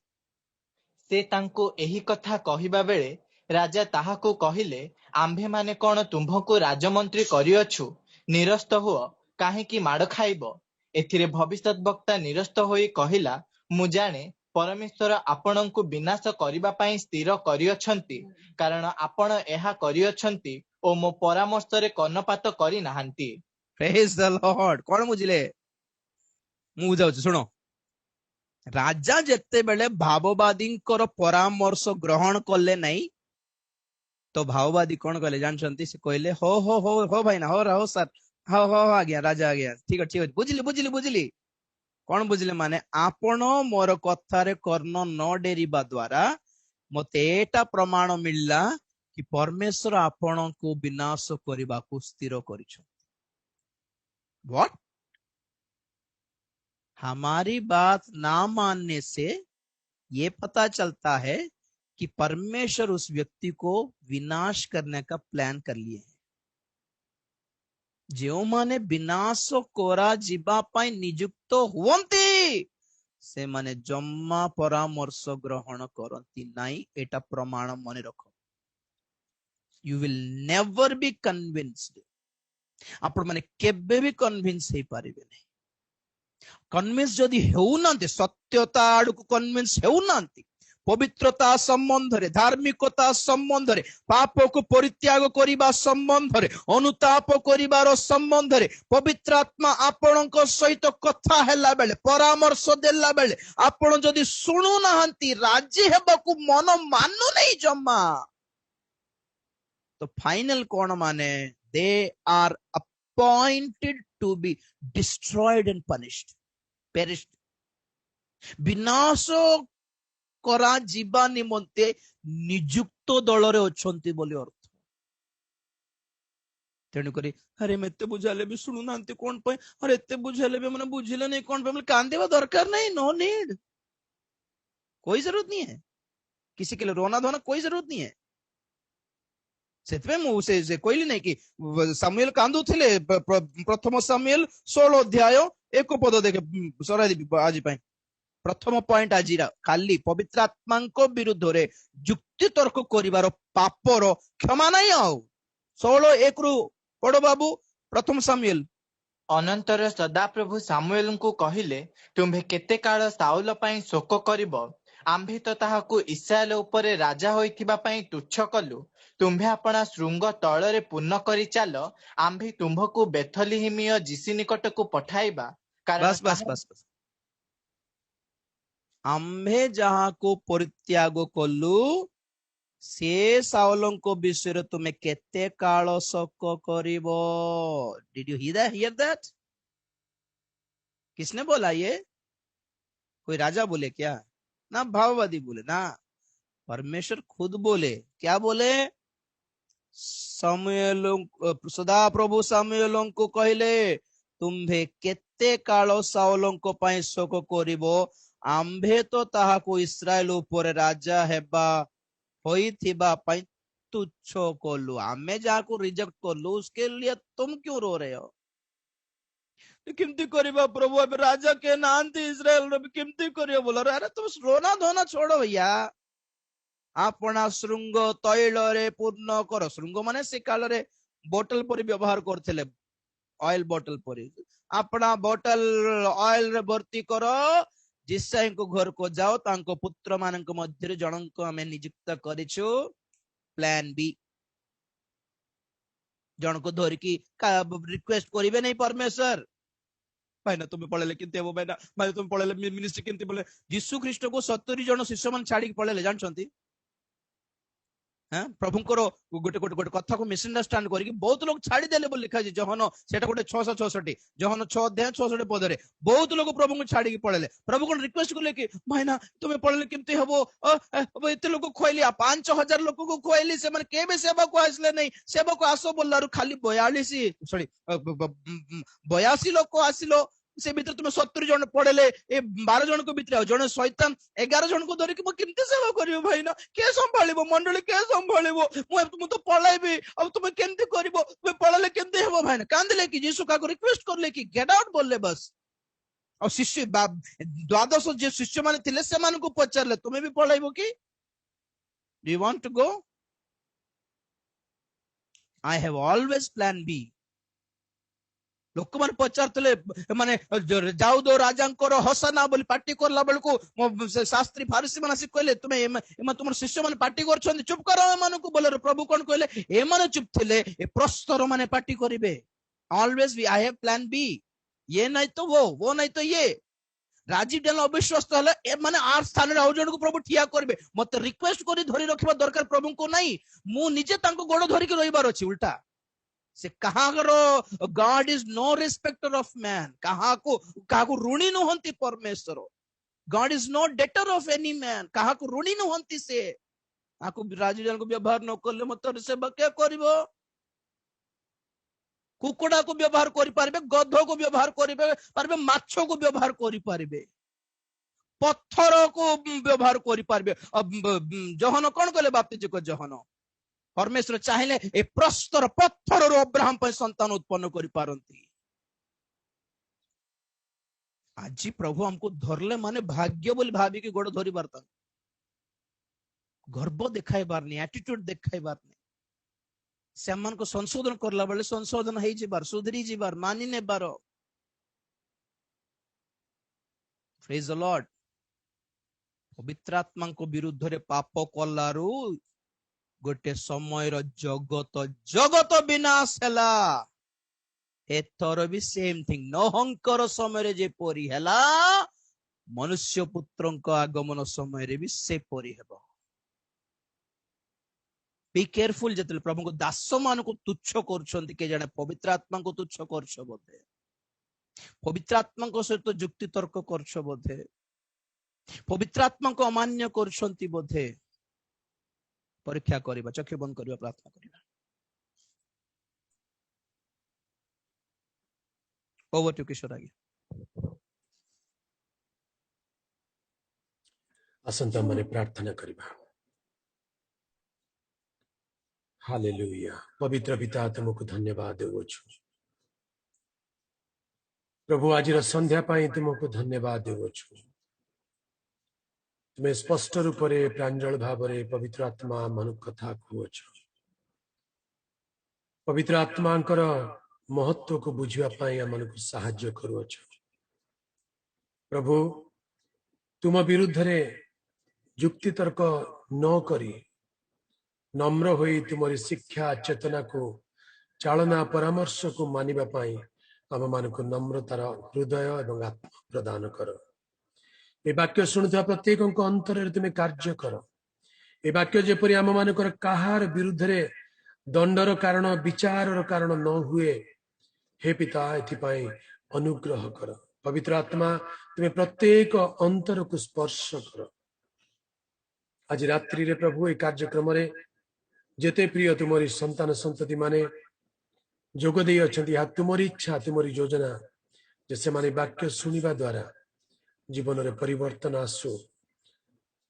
से तांको एही कथा कहिबा बेले राजा ताहाको कहिले आम्भे माने कोन तुमको राजमंत्री करियछु निरस्त हुओ काहे कि माड़ खाइबो एथिरे भविष्यत वक्ता निरस्त होई कहिला मु जाने परमेश्वर आपणंकु विनाश करिबा पई स्थिर करियछंती कारण आपण एहा करियछंती ओ मो परामर्श रे कर्णपात करि नाहंती। प्रेज द लॉर्ड कोन बुझिले ମୁଁ ବୁଝାଉଛି ଶୁଣ। ରାଜା ଯେତେବେଳେ ଭାବବାଦୀଙ୍କର ପରାମର୍ଶ ଗ୍ରହଣ କଲେ ନାହିଁ, ତ ଭାବବାଦୀ କଣ କଲେ ଜାଣିଛନ୍ତି? ସେ କହିଲେ ହୋ ହୋ ହୋ ହୋ ଭାଇନା, ହୋ ହୋ ସାର୍, ହଁ ହଁ ହଁ ଆଜ୍ଞା ରାଜା, ଆଜ୍ଞା ଠିକ ଅଛି ଠିକ ଅଛି, ବୁଝିଲି ବୁଝିଲି ବୁଝିଲି। କଣ ବୁଝିଲେ? ମାନେ ଆପଣ ମୋର କଥାରେ କର୍ଣ୍ଣ ନ ଡେରିବା ଦ୍ଵାରା ମତେ ଏଟା ପ୍ରମାଣ ମିଳିଲା कि परमेश्वर आपण को विनाश करने को स्थिर करिछन। व्हाट? हमारी बात ना मानने से ये पता चलता है कि परमेश्वर उस व्यक्ति को विनाश करने का प्लान कर लिए हैं। जो माने विनाश करा जीवा पाई नियुक्त हुवंती से माने जम्मा परामर्श ग्रहण करती नहीं। एटा प्रमाण मन रख। You will never be convinced. आपण माने केबे भी कन्विंस हे पारिबे नहीं। कन्विंस जदि हेउनांती, सत्यता आडकु कन्विंस हेउनांती, पवित्रता संबंध रे, धार्मिकता संबंध रे, पाप को परित्याग करिबा संबंध रे, अनुताप करिबार संबंध रे, पवित्र आत्मा आपणक सहित कथा हैला बेले, परामर्श देला बेले आपण जदि सुनु नाहंती, राजी हेबाकु मन मानु नहीं जम्मा, तो फाइनल कौन माने? They are appointed to be destroyed and punished, perished. विनाश करा जीवा निमंते नियुक्त दल रे अछंती बोली अर्थ। तेणु करी अरे मैं एते बुझाले भी सुनु नांती कोन पय, अरे एते बुझाले भी माने बुझिले नहीं कोन पय, कांदेवा दरकार नहीं। नो नीड, कोई जरूरत नहीं है। किसी के लिए रोना धोना कोई जरूरत नहीं है। से कहली नहीं कि सामुएल कांदुथिले। प्रथम सामुएल 16 अध्याय 1 पद देखे सराई आज प्रथम पॉइंट आज खाली पवित्र आत्मा विरुद्ध रे युक्ति तर्क करिवार पापर क्षमा नहीं। आउ 16:1 रु पढ़ो बाबू। प्रथम सामुएल। अनंतर सदाप्रभु सामुएल को कहिले, तुम्भे केते काल साउल पई शोक करिबो? आम्भे तो ताहाकू इस्राएल उपरे राजा होइथिबा पई तुच्छ कलु। तुम्भे अपना श्रृंग तଳରେ पूर्ण करी चाल। आम्भे तुम्भकू बेथलीहिमीय जीसी निकट को पठाइबा। बस बस बस बस। आम्भे जहाँ को परित्याग कलु से साउलंको विषय तुम्हें केते काल शोक करिबो। Did you here that? किसने बोला ये? कोई राजा बोले क्या? ना भाववादी बोले, ना परमेश्वर खुद बोले। क्या बोले? सामुएल सदा प्रभु सामुएल को कहले, तुम्भे केते काल साउलंको पई शोक करिबो? आम्भे तो ताहाको इस्राएल ऊपर राजा हेबा होइथिबा पई तुच्छ कलु। आमे जाको रिजेक्ट कलु, उसके लिए तुम क्यों रो रहे हो? किमती करिबा प्रभु, अब राजा के नांती इस्राएल रे किमती करियो बोला। अरे तुम रोना धोना छोड़ो भैया। आपना श्रृंग तैल रे पूर्ण करो। श्रृंग माने से काल रे बोतल पर व्यवहार करथिले, ऑयल बोतल पर। अपना बोतल ऑयल रे भर्ती करो। जिसाई को घर को जाओ, तांको पुत्र मानक मध्य जनक हमें नियुक्त करिछु। Plan B. जन को धरिकी रिक्वेस्ट करिवे नहीं परमेश्वर, भाई ना तुम्हें पढ़ेले किंतु हेबो, भाई ना भाई तुम पढ़ेले मिनिस्ट्री किंतु बोले। यीशु ख्रीष्ट को 70 जन शिष्य मान छाड़ी पढ़ेले जानछंती। प्रभुंकर गोटे गोटे गोटे कथा को मिसअंडरस्टैंड करके बहुत लोग छाड़ी देले बोल लिखा है। जहन सेटा गोटे 666 जहन 6 अध्याय 66 पद रे बहुत लोग प्रभु को छाड़ी पढ़ेले। प्रभु को रिक्वेस्ट करले कि भाई ना तुम्हें पढ़ेले किंतु हेबो, एते लोग खोइली 5000 लोग को खोइली, से माने केबे सेवा को आसले नहीं। सेवा को आसो बोललारु खाली 82 लोग को आसिलो। से भीतर तुम्हें 70 जन पढ़ेले, ए 12 जन को भीतर जने शैतान 11 जन को धरिक केमती सेवा करियो भाई ना? के संभाळिबो मंडली? के संभाळिबो? मु तो पळाइबी, अब तुम्हें केमती करिवो? तुम्हें पळले केमती हेबो भाई ना? कांदले कि यीशु का रिक्वेस्ट करले कि गेट आउट बोलले बस। और शिष्य 12 जे शिष्य माने थिले से मान को पचारले, तुम्हें भी पळाइबो कि? Do you want to go? I have always plan B. लोक मान पचारतले माने जाऊ दो राजांकर हसना बोली पार्टी करला बेलको शास्त्री फारिसी माने आसी कहले, तुम्हें एमा तुम शिष्य माने पार्टी करछन, चुप करो एमान को बोले। प्रभु कोन कहले? ए माने चुप थिले, ए प्रस्तर माने पार्टी करिवे। Always B, I have plan B. ये नहीं तो वो नहीं तो ये। राजीव डेल अविश्वस्त हेले माने आर स्थान रे आउ जण को प्रभु ठिया करबे मते रिक्वेस्ट करी धरि रखिबा दरकार प्रभु को नहीं मु निजे तांको गोड़ धरि के रहिबार अछि उल्टा से कहारो God is no respecter of man कहा को ऋणी नहंती परमेश्वर God is no debtor of any man कहा को ऋणी नहंती से आको राजीव डेल को व्यवहार न करले मते सेवा के करबो कुकुड़ा को व्यवहार करि पारबे गध को व्यवहार करि पारबे माछो को व्यवहार करि पारबे पत्थर को व्यवहार करि पारबे जहन कोन कले बाप्तिज को जहन परमेश्वर चाहिले ए प्रस्तर पत्थर रो अब्राहम पे संतान उत्पन्न करि पारंती आज प्रभु हमको धरले माने भाग्य बोली भाबी के गोड़ धरि बारता गर्व देखाई बारनी एटीट्यूड देखाई बारनी से मन को संशोधन करला बेले संशोधन हेई जिबार सुधरी जिबार मानि ने बारो प्रेज द लॉर्ड पवित्र आत्मा को विरुद्ध रे पाप कलारु गोटे समय रो जगत विनाश हैला एथर भी सेम थिंग नहंकर समय रे जे परी हैला मनुष्य पुत्रंक आगमन समय रे भी से परी हेबो बी केयरफुल जतले प्रभु को दास मान को तुच्छ करछंती के जाने पवित्र आत्मा को तुच्छ करछ बोधे पवित्र आत्मा को सहित जुक्ति तर्क करछ बोधे पवित्र आत्मा को अमान्य करछंती बोधे परीक्षा करिबा चक्षु बंद करिबा प्रार्थना करिबा ओवर टू किशोर आगे आसंता माने प्रार्थना करिबा हालेलुया पवित्र पिता तुमको धन्यवाद देउछु प्रभु आज संध्या पाई तुमको धन्यवाद देउछु तुम्हें स्पष्ट रूप से प्रांजल भाव में पवित्र आत्मा मन कथा कहूछ पवित्र आत्मा महत्व को बुझापी आम को साहाय्य करुछ प्रभु तुम विरुद्ध रे जुक्ति तर्क न करी नम्र होई तुमरी शिक्षा चेतना को चालना परामर्श को मानिबा पाई आम मान को नम्रतार हृदय एवं आत्मा प्रदान कर ए वाक्य शुणुवा प्रत्येक अंतर तुम्हें कार्य कर ए वाक्य जेपरी आम मानकर कहार विरुद्ध रे दंडर कारण विचार कारण न हुए हे पिता एथिपाई अनुग्रह कर पवित्र आत्मा तुम्हें प्रत्येक अंतर को स्पर्श कर आज रात्रि रे प्रभु ए कार्यक्रम रे जेते प्रिय तुमरी संतान संतति माने जोग दे अछंती हा तुमरी इच्छा तुमरी योजना जैसे माने वाक्य सुनिबा द्वारा जीवन रे परिवर्तन आसु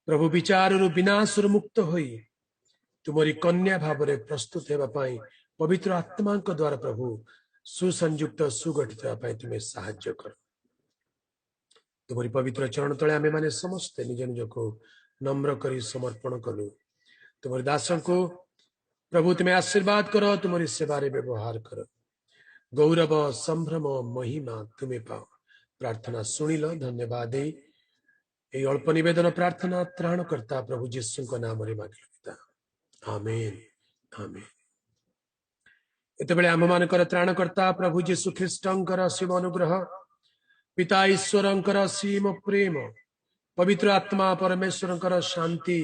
प्रभु विचार रु विनाश रु मुक्त होई तुमरी कन्या भाव रे प्रस्तुत हेबा पाई पवित्र आत्मा को द्वारा प्रभु सुसंयुक्त सुगठित हेबा पाई तुमे सहाय्य कर तुमरी पवित्र चरण तले आमे माने समस्त निज निज को नम्र करी समर्पण कलु तुमरी दासन को प्रभु तुम्हें आशीर्वाद करो तुम्हारी सेवा रे व्यवहार करो गौरव संभ्रम महिमा तुम्हें पाओ प्रार्थना सुनिल धन्यवाद ये अल्प निवेदन प्रार्थना त्राणकर्ता प्रभु यीशु को नाम रे मांगिल पिता आमेन आमेन एते बेले आम मानकर त्राणकर्ता प्रभु यीशु ख्रीष्टंकर शिव अनुग्रह पिता ईश्वरंकर असीम प्रेम पवित्र आत्मा परमेश्वरंकर शांति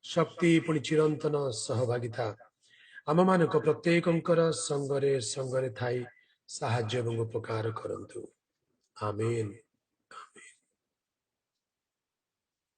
शक्ति पुणी चिरंतन सहभागिता आम मानक प्रत्येक संगरे संगरे थाई साहाय्य एवं उपकार करंतु आमेन।